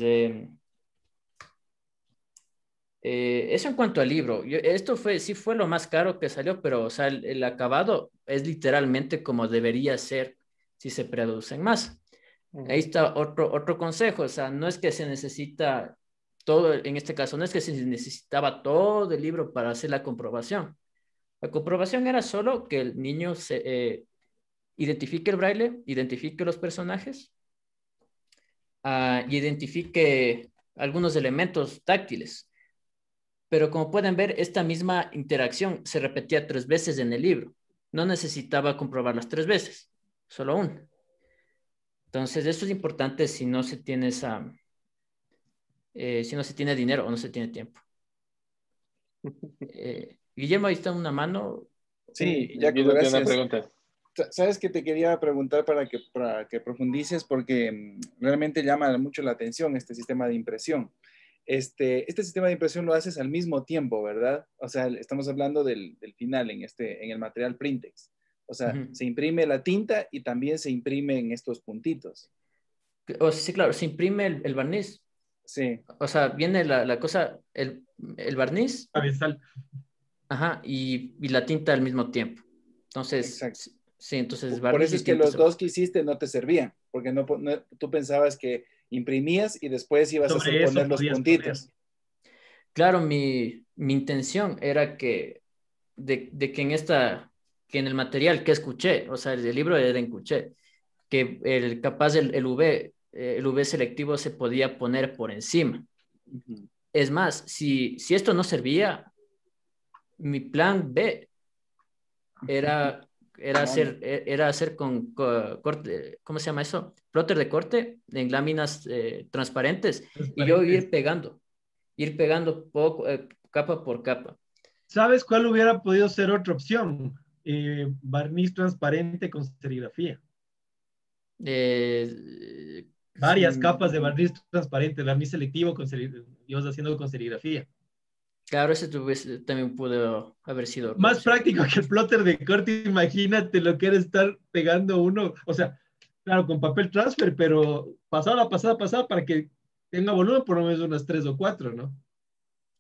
eso en cuanto al libro. Esto sí fue lo más caro que salió, pero o sea, el acabado es literalmente como debería ser si se producen más. Ahí está otro consejo, o sea, no es que se necesita todo, en este caso, no es que se necesitaba todo el libro para hacer la comprobación. La comprobación era solo que el niño identifique el braille, identifique los personajes, y identifique algunos elementos táctiles. Pero como pueden ver, esta misma interacción se repetía 3 veces en el libro. No necesitaba comprobarlas 3 veces, solo una. Entonces, eso es importante si no se tiene si no se tiene dinero o no se tiene tiempo. Guillermo, ahí está una mano. Sí, Ya Jacob, tiene una gracias. pregunta. Sabes que te quería preguntar para que profundices porque realmente llama mucho la atención este sistema de impresión. Este sistema de impresión lo haces al mismo tiempo, ¿verdad? O sea, estamos hablando del final en el material Printex. O sea, se imprime la tinta y también se imprimen estos puntitos. Sí, claro, se imprime el barniz. Sí. O sea, viene la cosa, el barniz. Cabezal. Ajá, y la tinta al mismo tiempo. Entonces, Exacto. sí, entonces Por barniz eso y es que tinta. los dos que hiciste no te servían, porque tú pensabas que imprimías y después ibas a hacer Sobre eso poner los podías puntitos. poner. Claro, mi intención era que, de que en el material que escuché, o sea, el libro era en cuché, que capaz el V selectivo se podía poner por encima. Ujú. Es más, si esto no servía, mi plan B era hacer con corte, ¿cómo se llama eso? Plotter de corte en láminas transparentes y yo ir pegando poco, capa por capa. ¿Sabes cuál hubiera podido ser otra opción? Barniz transparente con serigrafía. Varias capas de barniz transparente, barniz selectivo con ibas haciendo con serigrafía. Claro, ese también pudo haber sido otra Más opción. práctico que el plotter de corte, imagínate lo que era estar pegando uno, o sea, claro, con papel transfer, pero pasada, para que tenga volumen por lo menos unas 3 o 4, ¿no?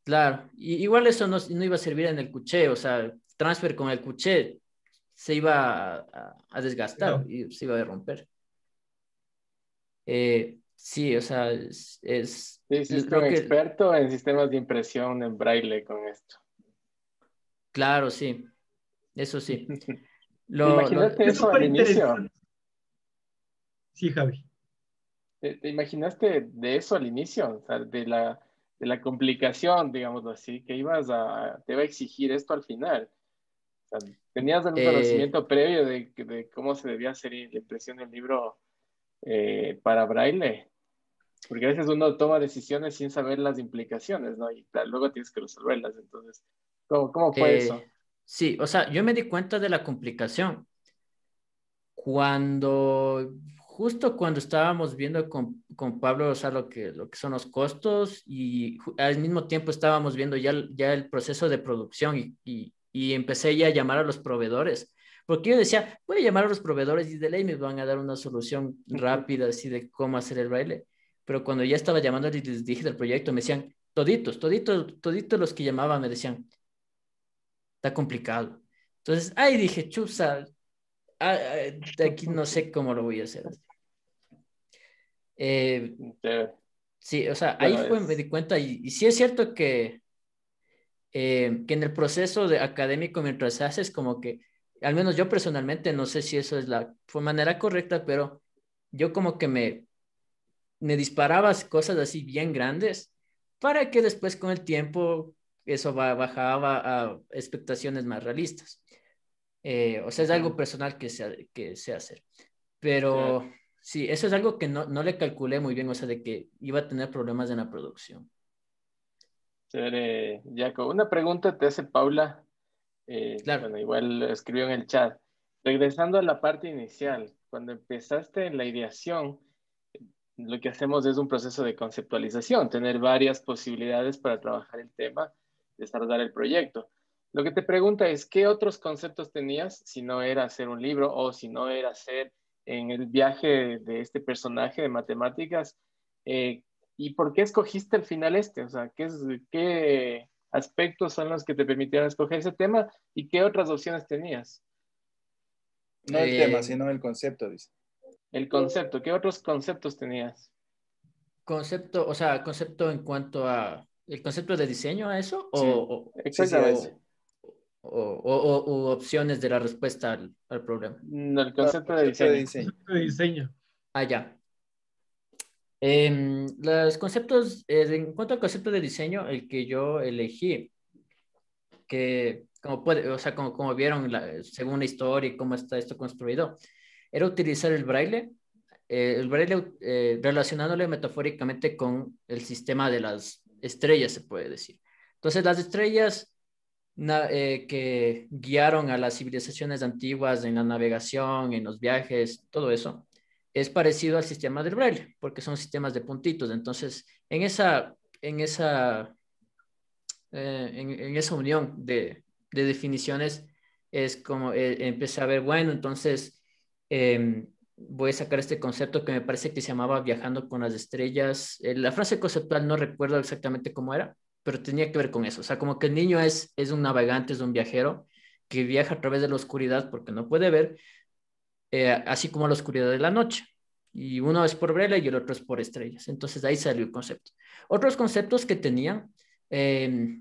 Claro, igual eso no iba a servir en el cuché, o sea, transfer con el cuché se iba a desgastar No. y se iba a romper. Sí, o sea, Sí, hiciste un lo que, experto en sistemas de impresión en braille con esto. claro, sí, eso sí. ¿Te imaginaste Es eso al súper inicio? interesante. Sí, Javi. ¿Te imaginaste de eso al inicio? O sea, de la complicación, digámoslo así, que te iba a exigir esto al final. O sea, ¿tenías algún eh, conocimiento previo de cómo se debía hacer la impresión del libro para braille? Porque a veces uno toma decisiones sin saber las implicaciones, ¿no? Y claro, luego tienes que resolverlas. Entonces, ¿cómo fue eso? sí, o sea, yo me di cuenta de la complicación justo cuando estábamos viendo con Pablo, o sea, lo que son los costos y al mismo tiempo estábamos viendo ya el proceso de producción y empecé ya a llamar a los proveedores, porque yo decía, voy a llamar a los proveedores y de ley me van a dar una solución rápida así de cómo hacer el baile, pero cuando ya estaba llamando y les dije del proyecto, me decían, toditos los que llamaban me decían, está complicado. Entonces, ahí dije, chusa, de aquí no sé cómo lo voy a hacer. Eh, Chévere. sí, o sea, ahí Bueno, fue, me di cuenta, y sí es cierto que en el proceso académico, mientras haces, como que, al menos yo personalmente, no sé si eso es fue manera correcta, pero yo como que me disparabas cosas así bien grandes para que después con el tiempo eso bajaba a expectaciones más realistas. O sea, es algo personal que sé hacer. Pero sí, eso es algo que no le calculé muy bien, o sea, de que iba a tener problemas en la producción. Chévere, Jaco. Una pregunta te hace Paula. Claro. Bueno, igual escribió en el chat. Regresando a la parte inicial, cuando empezaste en la ideación, lo que hacemos es un proceso de conceptualización, tener varias posibilidades para trabajar el tema, desarrollar el proyecto. Lo que te pregunta es, ¿qué otros conceptos tenías si no era hacer un libro o si no era hacer en el viaje de este personaje de matemáticas? ¿Y por qué escogiste al final este? O sea, ¿qué aspectos son los que te permitieron escoger ese tema y qué otras opciones tenías? No el tema, Eh, sino el concepto, dice. El concepto, ¿qué otros conceptos tenías? Concepto, o sea, concepto en cuanto a el concepto de diseño a eso Sí, Sí, sí, a eso. o opciones de la respuesta al problema. No, el No, el concepto de concepto de diseño. diseño. De diseño. Ah, ya. Los conceptos, en cuanto al concepto de diseño, el que yo elegí, que como puede, o sea, como vieron según la historia y cómo está esto construido, era utilizar el braille relacionándole metafóricamente con el sistema de las estrellas, se puede decir. Entonces, las estrellas que guiaron a las civilizaciones antiguas en la navegación, en los viajes, todo eso, es parecido al sistema del braille, porque son sistemas de puntitos. Entonces, en esa unión de definiciones es como empecé a ver, bueno, entonces voy a sacar este concepto que me parece que se llamaba viajando con las estrellas. La frase conceptual no recuerdo exactamente cómo era, pero tenía que ver con eso. O sea, como que el niño es un navegante, es un viajero que viaja a través de la oscuridad porque no puede ver, así como la oscuridad de la noche. Y uno es por vela y el otro es por estrellas. Entonces ahí salió el concepto. Otros conceptos que tenían, eh,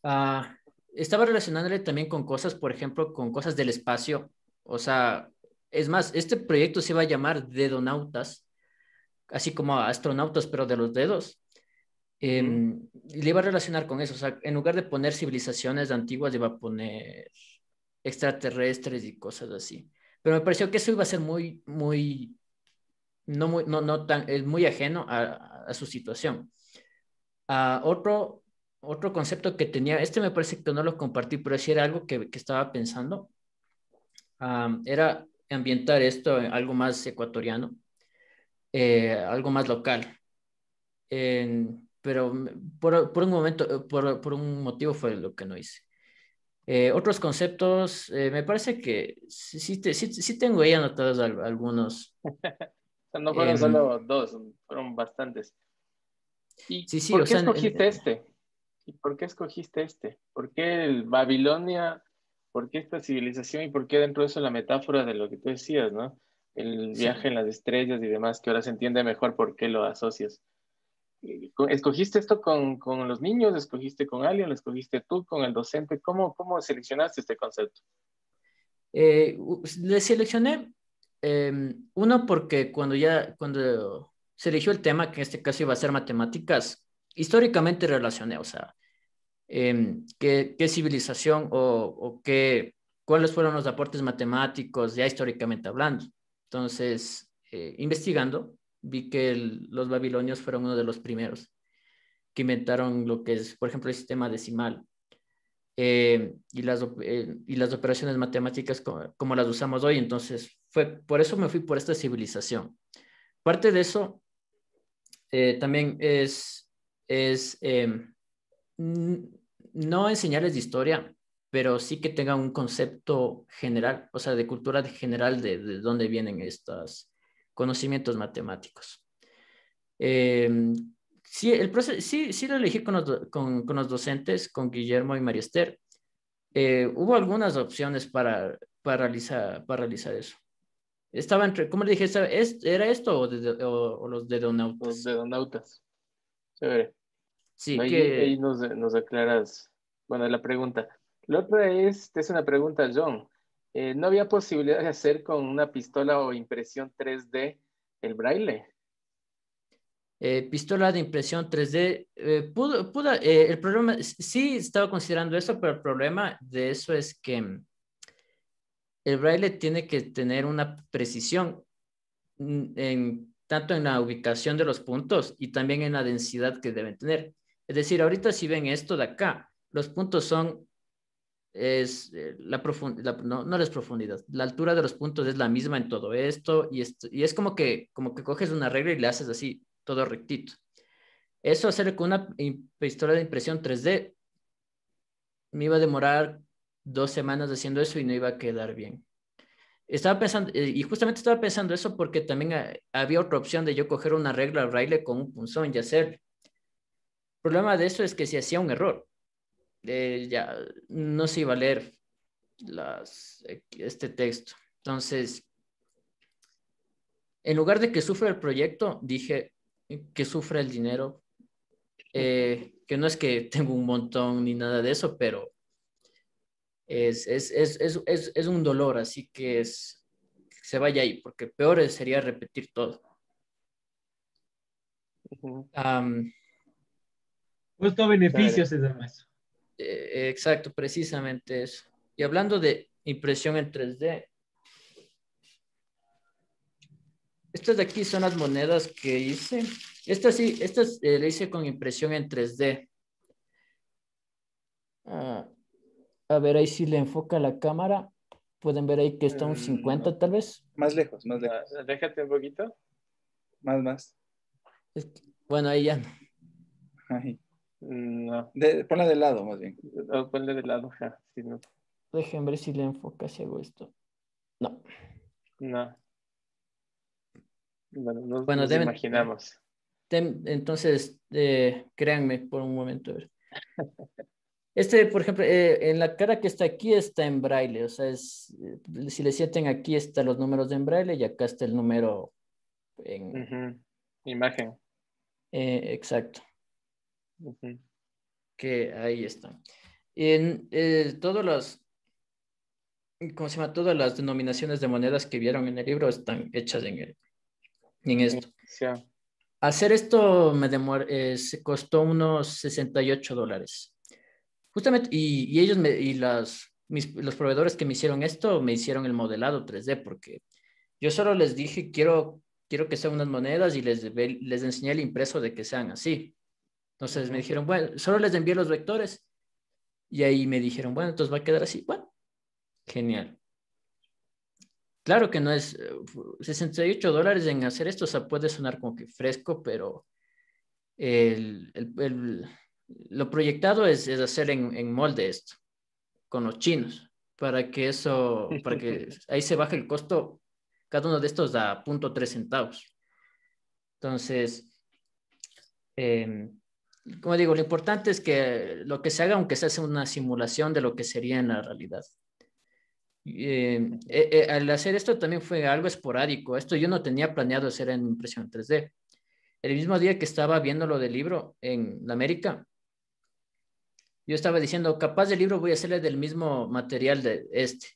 Ah, estaba relacionándole también con cosas, por ejemplo, con cosas del espacio. O sea, es más, este proyecto se iba a llamar Dedonautas, así como astronautas, pero de los dedos. Ujú. Y le iba a relacionar con eso. O sea, en lugar de poner civilizaciones antiguas, iba a poner extraterrestres y cosas así. Pero me pareció que eso iba a ser no tan, es muy ajeno a su situación. Ah, otro concepto que tenía, este me parece que no lo compartí, pero sí era algo que estaba pensando, era ambientar esto en algo más ecuatoriano, algo más local. Pero por un momento, por un motivo fue lo que no hice. Otros conceptos, me parece que sí tengo ahí anotados algunos. O sea, no fueron Em, solo dos, fueron bastantes. ¿Y sí, por o qué sea, escogiste este? ¿Y por qué escogiste este? ¿Por qué el Babilonia? ¿Por qué esta civilización? ¿Y por qué dentro de eso la metáfora de lo que tú decías, ¿no? El viaje sí. en las estrellas y demás, que ahora se entiende mejor por qué lo asocias. ¿Escogiste esto con los niños? ¿Escogiste con alguien? ¿Lo escogiste tú con el docente? ¿Cómo seleccionaste este concepto? Le seleccioné uno porque cuando se eligió el tema, que en este caso iba a ser matemáticas, históricamente relacioné, o sea, qué civilización cuáles fueron los aportes matemáticos ya históricamente hablando. Entonces, investigando, vi que los babilonios fueron uno de los primeros que inventaron lo que es, por ejemplo, el sistema decimal y las operaciones matemáticas como las usamos hoy. Entonces, por eso me fui por esta civilización. Parte de eso también es no enseñarles de historia, pero sí que tengan un concepto general, o sea, de cultura general de dónde vienen estos conocimientos matemáticos. Eh, sí, sí lo elegí con los docentes, con Guillermo y María Esther. Hubo algunas opciones para realizar eso. Estaba entre, ¿cómo le dije? ¿Era esto o los de Los Donautas? dedonautas. Chévere. Sí, Ahí que nos aclaras, bueno, la pregunta. La otra es una pregunta, John. ¿No había posibilidad de hacer con una pistola o impresión 3D el braille? Pistola de impresión 3D, el problema, sí estaba considerando eso, pero el problema de eso es que el braille tiene que tener una precisión tanto en la ubicación de los puntos y también en la densidad que deben tener. Es decir, ahorita si ven esto de acá, los puntos son, la profundidad, no es profundidad, la altura de los puntos es la misma en todo esto y es como que coges una regla y le haces así, todo rectito. Eso hacer con una pistola de impresión 3D me iba a demorar 2 semanas haciendo eso y no iba a quedar bien. Estaba pensando, y justamente estaba pensando eso porque también había otra opción de yo coger una regla braille con un punzón y hacer. El problema de eso es que si hacía un error, ya no se iba a leer este texto. Entonces, en lugar de que sufra el proyecto, dije que sufra el dinero, que no es que tengo un montón ni nada de eso, pero es un dolor, así que se vaya ahí, porque peor sería repetir todo. Costo-beneficios es además. Exacto, precisamente eso. Y hablando de impresión en 3D, estas de aquí son las monedas que hice. Estas sí, estas le hice con impresión en 3D. A ver, ahí sí le enfoca la cámara. Pueden ver ahí que está un 50 tal vez. Más lejos, más lejos. Déjate un poquito. Más. Bueno, ahí ya no. Ahí. No. Ponla de lado, más bien. Ponle de lado, ja. Sí, no. Dejen ver si le enfoca si hago esto. No. No. Bueno, nos deben, imaginamos. Entonces, créanme por un momento. A ver. Por ejemplo, en la cara que está aquí está en braille, o sea, si le sienten aquí están los números en braille y acá está el número en... Imagen. Exacto. Que ahí están. En todas las, ¿cómo se llama? Todas las denominaciones de monedas que vieron en el libro están hechas en esto. Sí. Hacer esto se costó unos $68. Justamente, y ellos los proveedores que me hicieron esto me hicieron el modelado 3D porque yo solo les dije quiero que sean unas monedas y les enseñé el impreso de que sean así. Entonces me dijeron, bueno, solo les envié los vectores y ahí me dijeron, bueno, entonces va a quedar así. Bueno, genial. Claro que no es $68 en hacer esto, o sea, puede sonar como que fresco, pero lo proyectado es hacer en molde esto, con los chinos, para que ahí se baje el costo. Cada uno de estos da 0.3 centavos. Entonces, como digo, lo importante es que lo que se haga, aunque se hace una simulación de lo que sería en la realidad. Al hacer esto también fue algo esporádico. Esto yo no tenía planeado hacer en impresión 3D. El mismo día que estaba viendo lo del libro en la América, yo estaba diciendo, capaz del libro voy a hacerle del mismo material de este.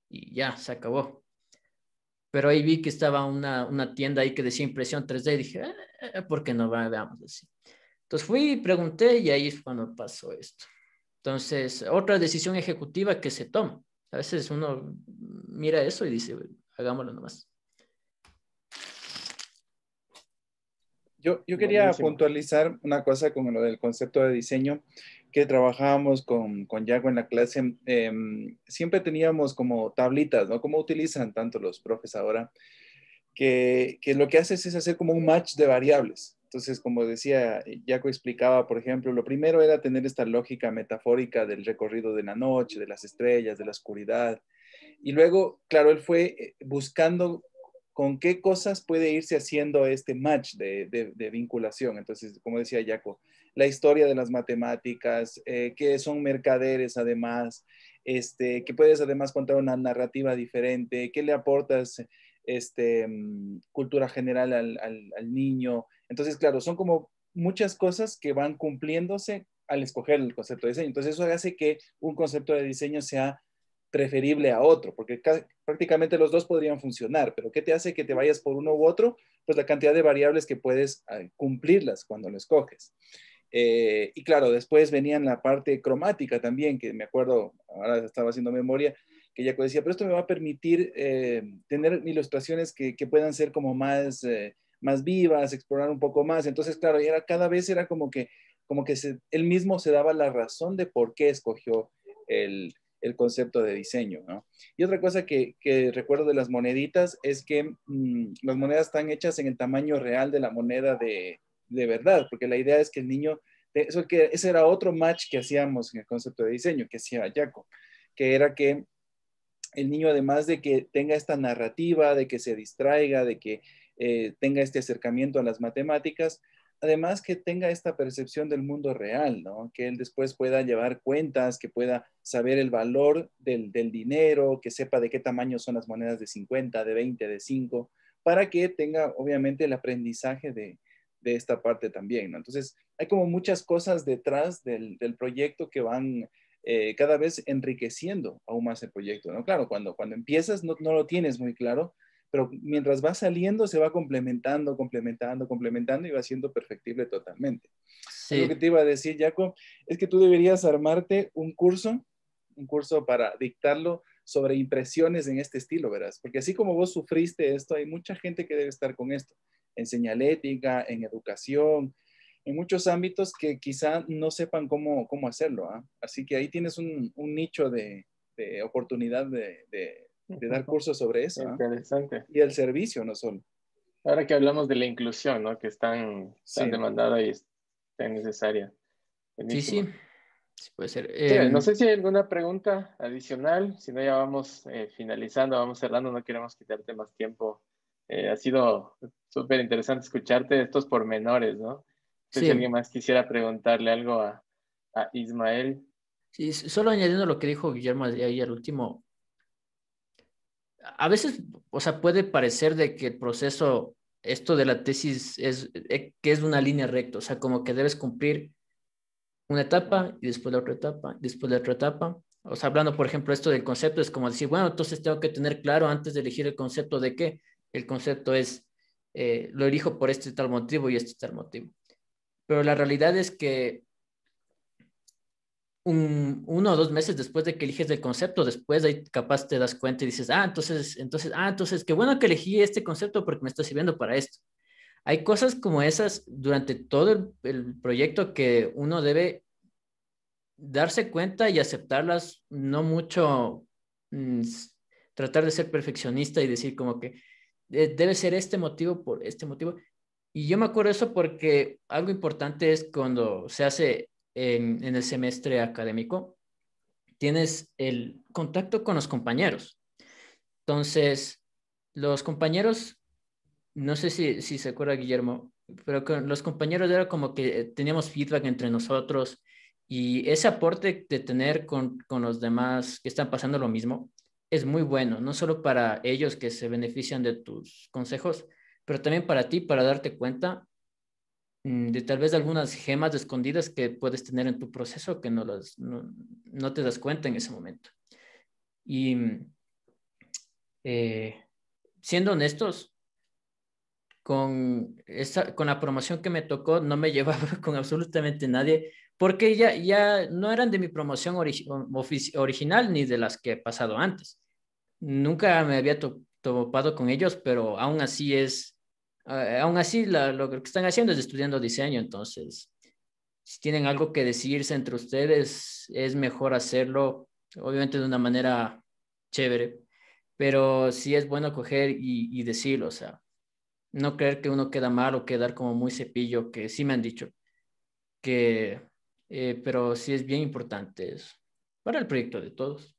Y ya, se acabó. Pero ahí vi que estaba una tienda ahí que decía impresión 3D y dije, ¿por qué no veamos así? Entonces fui y pregunté y ahí es cuando pasó esto. Entonces, otra decisión ejecutiva que se toma. A veces uno mira eso y dice, hagámoslo nomás. Yo quería puntualizar una cosa con lo del concepto de diseño que trabajábamos con Yago en la clase. Siempre teníamos como tablitas, ¿no? Como utilizan tanto los profes ahora, que lo que haces es hacer como un match de variables. Entonces, como decía, Yago explicaba, por ejemplo, lo primero era tener esta lógica metafórica del recorrido de la noche, de las estrellas, de la oscuridad. Y luego, claro, él fue buscando con qué cosas puede irse haciendo este match de vinculación. Entonces, como decía Jaco, la historia de las matemáticas, que son mercaderes además, que puedes además contar una narrativa diferente, qué le aportas cultura general al niño. Entonces, claro, son como muchas cosas que van cumpliéndose al escoger el concepto de diseño. Entonces, eso hace que un concepto de diseño sea preferible a otro, porque prácticamente los dos podrían funcionar, pero ¿qué te hace que te vayas por uno u otro? Pues la cantidad de variables que puedes cumplirlas cuando lo escoges. Y claro, después venían la parte cromática también, que me acuerdo, ahora estaba haciendo memoria, que Jaco decía, pero esto me va a permitir tener ilustraciones que puedan ser como más vivas, explorar un poco más. Entonces, claro, cada vez era como que él mismo se daba la razón de por qué escogió el concepto de diseño, ¿no? Y otra cosa que recuerdo de las moneditas es que las monedas están hechas en el tamaño real de la moneda de verdad, porque la idea es que el niño, ese era otro match que hacíamos en el concepto de diseño, que hacía Jaco, que era que el niño, además de que tenga esta narrativa, de que se distraiga, de que tenga este acercamiento a las matemáticas, además que tenga esta percepción del mundo real, ¿no? Que él después pueda llevar cuentas, que pueda saber el valor del dinero, que sepa de qué tamaño son las monedas de 50, de 20, de 5, para que tenga obviamente el aprendizaje de esta parte también, ¿no? Entonces, hay como muchas cosas detrás del proyecto que van cada vez enriqueciendo aún más el proyecto, ¿no? Claro, cuando empiezas no lo tienes muy claro, pero mientras va saliendo se va complementando y va siendo perfectible totalmente. Algo que Sí, te iba a decir, Jaco, es que tú deberías armarte un curso para dictarlo sobre impresiones en este estilo, verás, porque así como vos sufriste esto, hay mucha gente que debe estar con esto, en señalética, en educación, en muchos ámbitos que quizá no sepan cómo hacerlo, ¿ah? Así que ahí tienes un nicho de oportunidad de dar cursos sobre eso, ¿ah? Interesante. Y el servicio, no solo. Ahora que hablamos de la inclusión, ¿no? Que es tan Sí. demandada y es tan necesaria. sí, Buenísimo. sí, sí puede ser. Sí, no sé si hay alguna pregunta adicional, si no ya vamos finalizando, vamos cerrando, no queremos quitarte más tiempo. Ha sido súper interesante escucharte estos pormenores, ¿no? No sé si alguien Sí, más quisiera preguntarle algo a Ismael. sí, solo añadiendo lo que dijo Guillermo ahí al último, a veces, o sea, puede parecer de que el proceso, esto de la tesis es que es una línea recta, o sea, como que debes cumplir una etapa y después la otra etapa, después la otra etapa. O sea, hablando, por ejemplo, esto del concepto, es como decir, bueno, entonces tengo que tener claro antes de elegir el concepto de qué. El concepto es, lo elijo por este tal motivo y este tal motivo. Pero la realidad es que 1 o 2 meses después de que eliges el concepto, después ahí capaz te das cuenta y dices, entonces, qué bueno que elegí este concepto porque me está sirviendo para esto. Hay cosas como esas durante todo el proyecto que uno debe darse cuenta y aceptarlas, no mucho tratar de ser perfeccionista y decir como que debe ser este motivo por este motivo. Y yo me acuerdo eso porque algo importante es cuando se hace en el semestre académico, tienes el contacto con los compañeros. Entonces, los compañeros, no sé si se acuerda Guillermo, pero con los compañeros era como que teníamos feedback entre nosotros y ese aporte de tener con los demás que están pasando lo mismo es muy bueno, no solo para ellos que se benefician de tus consejos, pero también para ti, para darte cuenta de tal vez algunas gemas escondidas que puedes tener en tu proceso que no te das cuenta en ese momento. Y eh, siendo honestos, con la promoción que me tocó, no me llevaba con absolutamente nadie, porque ya no eran de mi promoción original ni de las que he pasado antes. Nunca me había topado con ellos, pero aún así lo que están haciendo es estudiando diseño, entonces, si tienen algo que decidirse entre ustedes, es mejor hacerlo, obviamente de una manera chévere, pero sí es bueno coger y decirlo, o sea no creer que uno queda mal o quedar como muy cepillo, que sí me han dicho, que, pero sí es bien importante eso, para el proyecto de todos.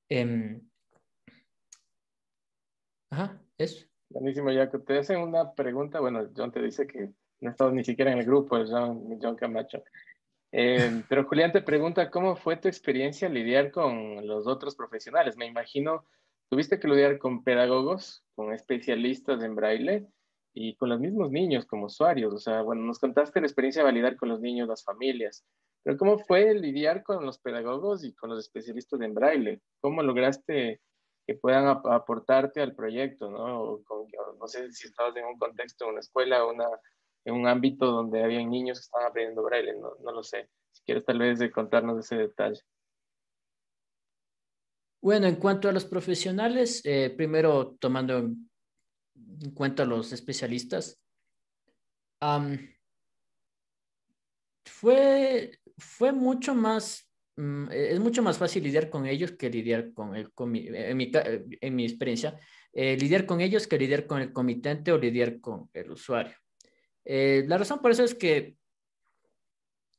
Em, ajá, eso. Buenísimo, Jaco. Te hacen una pregunta. Bueno, John te dice que no ha estado ni siquiera en el grupo, el John Camacho. Pero Julián te pregunta, ¿cómo fue tu experiencia lidiar con los otros profesionales? Me imagino, tuviste que lidiar con pedagogos, con especialistas en braille y con los mismos niños como usuarios. O sea, bueno, nos contaste la experiencia de validar con los niños, las familias, pero ¿cómo fue lidiar con los pedagogos y con los especialistas en braille? ¿Cómo lograste que puedan aportarte al proyecto, ¿no? No sé si estabas en un contexto, en una escuela, en un ámbito donde había niños que estaban aprendiendo braille, no lo sé. Si quieres tal vez de contarnos ese detalle. Bueno, en cuanto a los profesionales, primero tomando en cuenta a los especialistas, am, fue mucho más, es mucho más fácil lidiar con ellos que lidiar en mi experiencia, lidiar con ellos que lidiar con el comitente o lidiar con el usuario. La razón por eso es que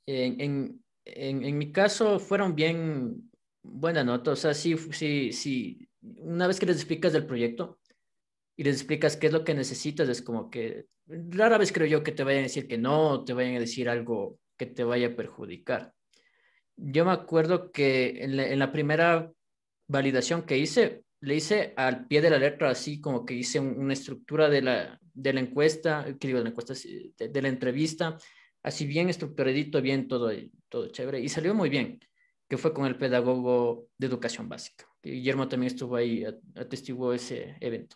en mi caso fueron bien buena nota, o sea, sí, una vez que les explicas del proyecto y les explicas qué es lo que necesitas, es como que rara vez creo yo que te vayan a decir que no, te vayan a decir algo que te vaya a perjudicar. Yo me acuerdo que en la primera validación que hice, le hice al pie de la letra, así como que hice una estructura de la encuesta, que digo, de la encuesta, sí, de la entrevista, así bien estructuradito, bien todo chévere, y salió muy bien, que fue con el pedagogo de educación básica. Guillermo también estuvo ahí, atestiguó ese evento.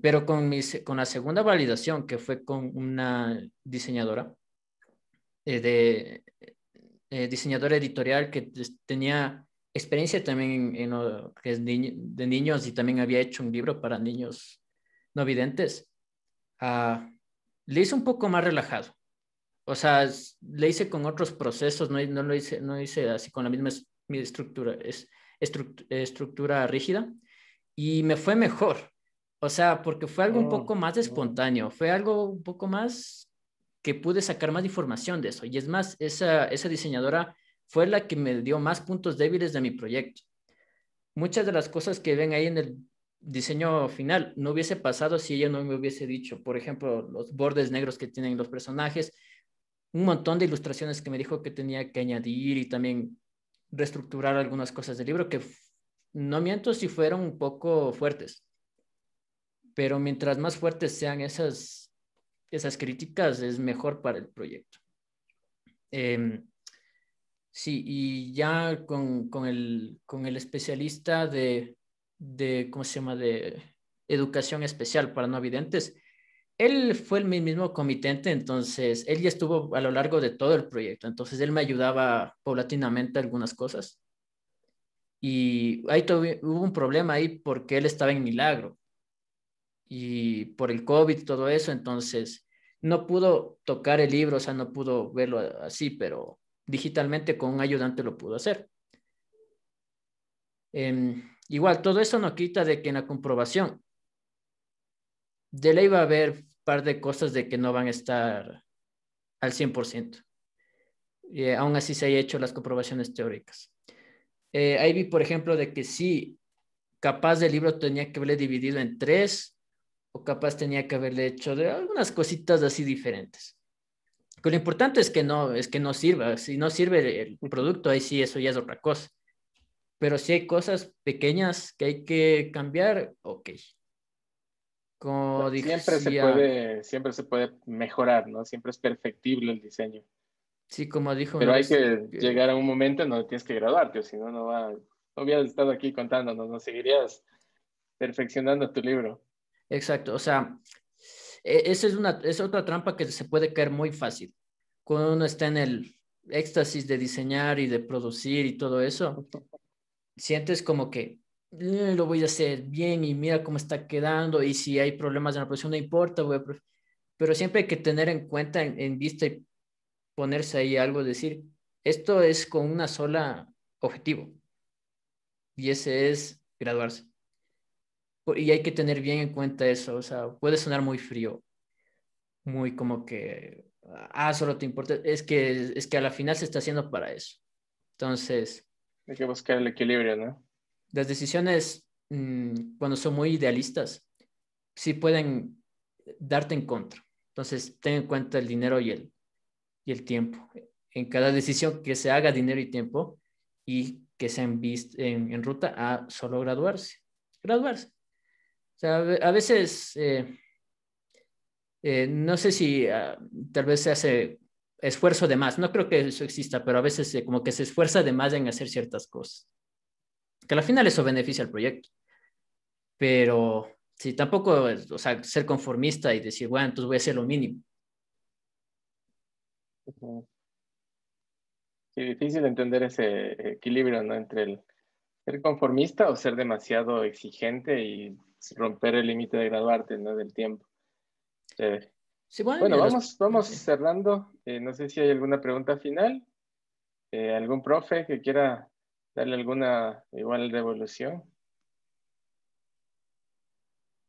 Pero con la segunda validación, que fue con una diseñadora, de diseñadora editorial que tenía experiencia también en lo que es de niños y también había hecho un libro para niños no videntes. Ah, le hice un poco más relajado. O sea, le hice con otros procesos, no hice así con la misma mi estructura, estructura rígida y me fue mejor. O sea, porque fue algo un poco más espontáneo, fue algo un poco más que pude sacar más información de eso. Y es más, esa diseñadora fue la que me dio más puntos débiles de mi proyecto. Muchas de las cosas que ven ahí en el diseño final no hubiese pasado si ella no me hubiese dicho, por ejemplo, los bordes negros que tienen los personajes, un montón de ilustraciones que me dijo que tenía que añadir y también reestructurar algunas cosas del libro que no miento si fueron un poco fuertes, pero mientras más fuertes sean esas críticas, es mejor para el proyecto. Sí, y ya con el especialista ¿cómo se llama?, de educación especial para no videntes, él fue el mismo comitente, entonces él ya estuvo a lo largo de todo el proyecto, entonces él me ayudaba paulatinamente algunas cosas. Y ahí hubo un problema ahí porque él estaba en Milagro y por el COVID y todo eso, entonces no pudo tocar el libro, o sea, no pudo verlo así, pero digitalmente con un ayudante lo pudo hacer. Igual, todo eso no quita de que en la comprobación de ley va a haber un par de cosas de que no van a estar al 100%. Aún así se haya hecho las comprobaciones teóricas. Ahí vi, por ejemplo, de que sí, capaz el libro tenía que haberle dividido en 3 o capaz tenía que haberle hecho de algunas cositas así diferentes. Que lo importante es que no sirva. Si no sirve el producto, ahí sí, eso ya es otra cosa. Pero si hay cosas pequeñas que hay que cambiar, ok. Como decía, Siempre se puede mejorar, ¿no? Siempre es perfectible el diseño. sí, como dijo una Pero hay vez, que llegar a un momento en donde tienes que graduarte, o si no, no hubieras estado aquí contándonos, no seguirías perfeccionando tu libro. exacto, o sea, esa es otra trampa que se puede caer muy fácil. Cuando uno está en el éxtasis de diseñar y de producir y todo eso, sientes como que lo voy a hacer bien y mira cómo está quedando y si hay problemas en la producción no importa, pero siempre hay que tener en cuenta en vista y ponerse ahí algo, decir, esto es con una sola objetivo y ese es graduarse. Y hay que tener bien en cuenta eso, o sea, puede sonar muy frío, muy como que, solo te importa, es que a la final se está haciendo para eso. Entonces, Hay que buscar el equilibrio, ¿no? las decisiones, cuando son muy idealistas, sí pueden darte en contra. Entonces, ten en cuenta el dinero y el tiempo. En cada decisión que se haga dinero y tiempo y que sea en ruta a solo graduarse. Graduarse. O sea, a veces No sé si tal vez se hace esfuerzo de más. No creo que eso exista, pero a veces como que se esfuerza de más en hacer ciertas cosas. Que al final eso beneficia al proyecto. Pero sí, tampoco, o sea, ser conformista y decir, bueno, entonces voy a hacer lo mínimo. Ujú. Sí, difícil entender ese equilibrio, ¿no? Entre el ser conformista o ser demasiado exigente y romper el límite de graduarte, ¿no? Del tiempo. Chévere. Sí, bueno, Bueno, vamos sí. cerrando. No sé si hay alguna pregunta final. ¿Algún profe que quiera darle alguna igual devolución?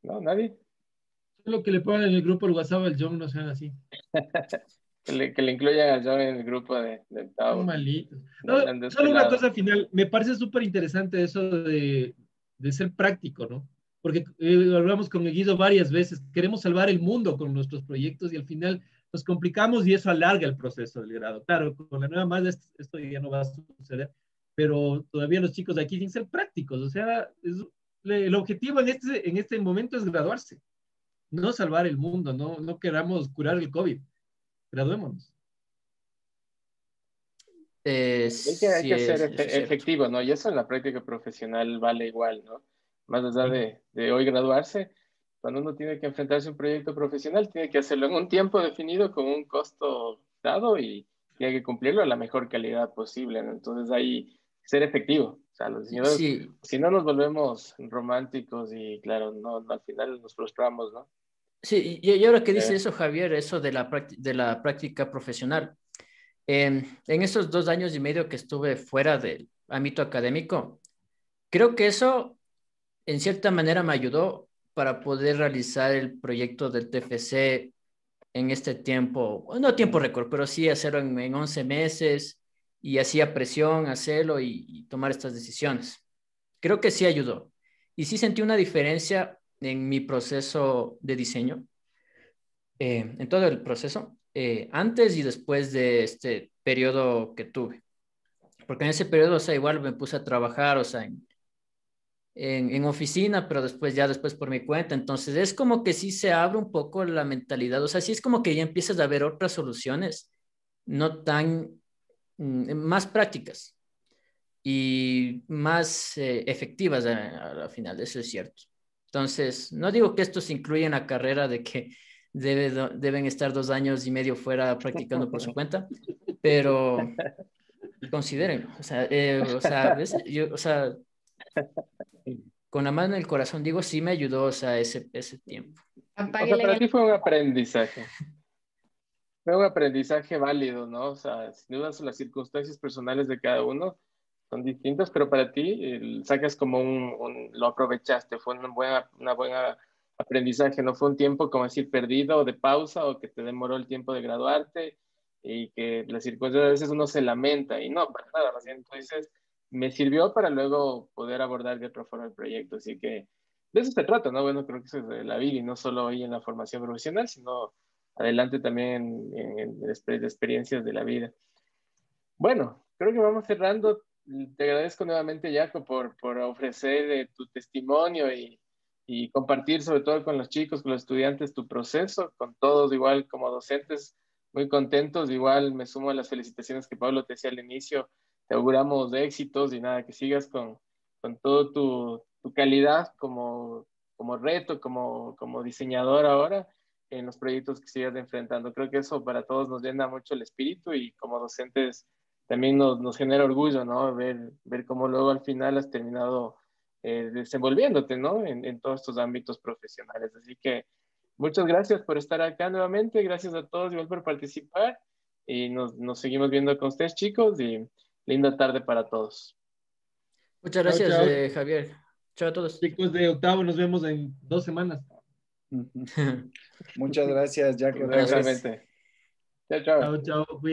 ¿No? ¿Nadie? Solo que le pongan en el grupo el WhatsApp al John, no sean así. Que le incluyan a John en el grupo de Son Tao. malitos. No No, andan de este solo una lado. cosa final. Me parece súper interesante eso de ser práctico, ¿no? Porque hablamos con el Guido varias veces. Queremos salvar el mundo con nuestros proyectos y al final nos complicamos y eso alarga el proceso del grado. Claro, con la nueva malla esto ya no va a suceder, pero todavía los chicos de aquí tienen que ser prácticos. O sea, el objetivo en este momento es graduarse, no salvar el mundo, no queramos curar el COVID. Graduémonos. Hay Sí, que ser eso es cierto. efectivo, ¿no? Y eso en la práctica profesional vale igual, ¿no? Más allá Sí. de hoy graduarse, cuando uno tiene que enfrentarse a un proyecto profesional, tiene que hacerlo en un tiempo definido, con un costo dado y tiene que cumplirlo a la mejor calidad posible, ¿no? Entonces ahí ser efectivo. O sea, los diseñadores, Sí, si no nos volvemos románticos y claro, no, al final nos frustramos, ¿no? sí, y ahora que dice Eh, eso, Javier, eso de de la práctica profesional, en esos 2 años y medio que estuve fuera del ámbito académico, creo que eso en cierta manera me ayudó para poder realizar el proyecto del TFC en este tiempo, no tiempo récord, pero sí hacerlo en 11 meses y hacía presión hacerlo y tomar estas decisiones. Creo que sí ayudó. Y sí sentí una diferencia en mi proceso de diseño, en todo el proceso, antes y después de este periodo que tuve. Porque en ese periodo, o sea, igual me puse a trabajar, o sea, en oficina, pero después ya después por mi cuenta. Entonces es como que sí se abre un poco la mentalidad, o sea, sí es como que ya empiezas a ver otras soluciones, no tan, más prácticas y más efectivas al final, eso es cierto. Entonces, no digo que esto se incluya en la carrera de que deben estar 2 años y medio fuera practicando por su cuenta, pero considérenlo. O sea, ¿ves? Yo, o sea, con la mano en el corazón digo, sí me ayudó, o sea, ese tiempo. o sea, Apáguele en para el... ti fue un aprendizaje. Fue un aprendizaje válido, ¿no? O sea, sin duda las circunstancias personales de cada uno son distintas, pero para ti sacas como lo aprovechaste, fue una buena aprendizaje, no fue un tiempo, como decir, perdido o de pausa o que te demoró el tiempo de graduarte y que las circunstancias a veces uno se lamenta y no, para nada, más bien tú dices, me sirvió para luego poder abordar de otra forma el proyecto, así que de eso se trata, ¿no? Bueno, creo que eso es de la vida y no solo ahí en la formación profesional, sino adelante también en experiencias de la vida. Bueno, creo que vamos cerrando. Te agradezco nuevamente, Jaco, por ofrecer tu testimonio y compartir sobre todo con los chicos, con los estudiantes, tu proceso, con todos igual como docentes, muy contentos. Igual me sumo a las felicitaciones que Pablo te decía al inicio. Te auguramos de éxitos y nada, que sigas con todo tu calidad como reto, como diseñador ahora en los proyectos que sigas enfrentando. Creo que eso para todos nos llena mucho el espíritu y como docentes también nos genera orgullo, ¿no? Ver cómo luego al final has terminado desenvolviéndote, ¿no? En todos estos ámbitos profesionales. Así que muchas gracias por estar acá nuevamente. Gracias a todos igual por participar. Y nos seguimos viendo con ustedes, chicos. Y linda tarde para todos. Muchas Chao, gracias, chao. Javier. Chao a todos. Chicos de octavo, nos vemos en 2 semanas. Muchas gracias, Jack, otra vez. Igualmente. Chao, chao. Chao, chao.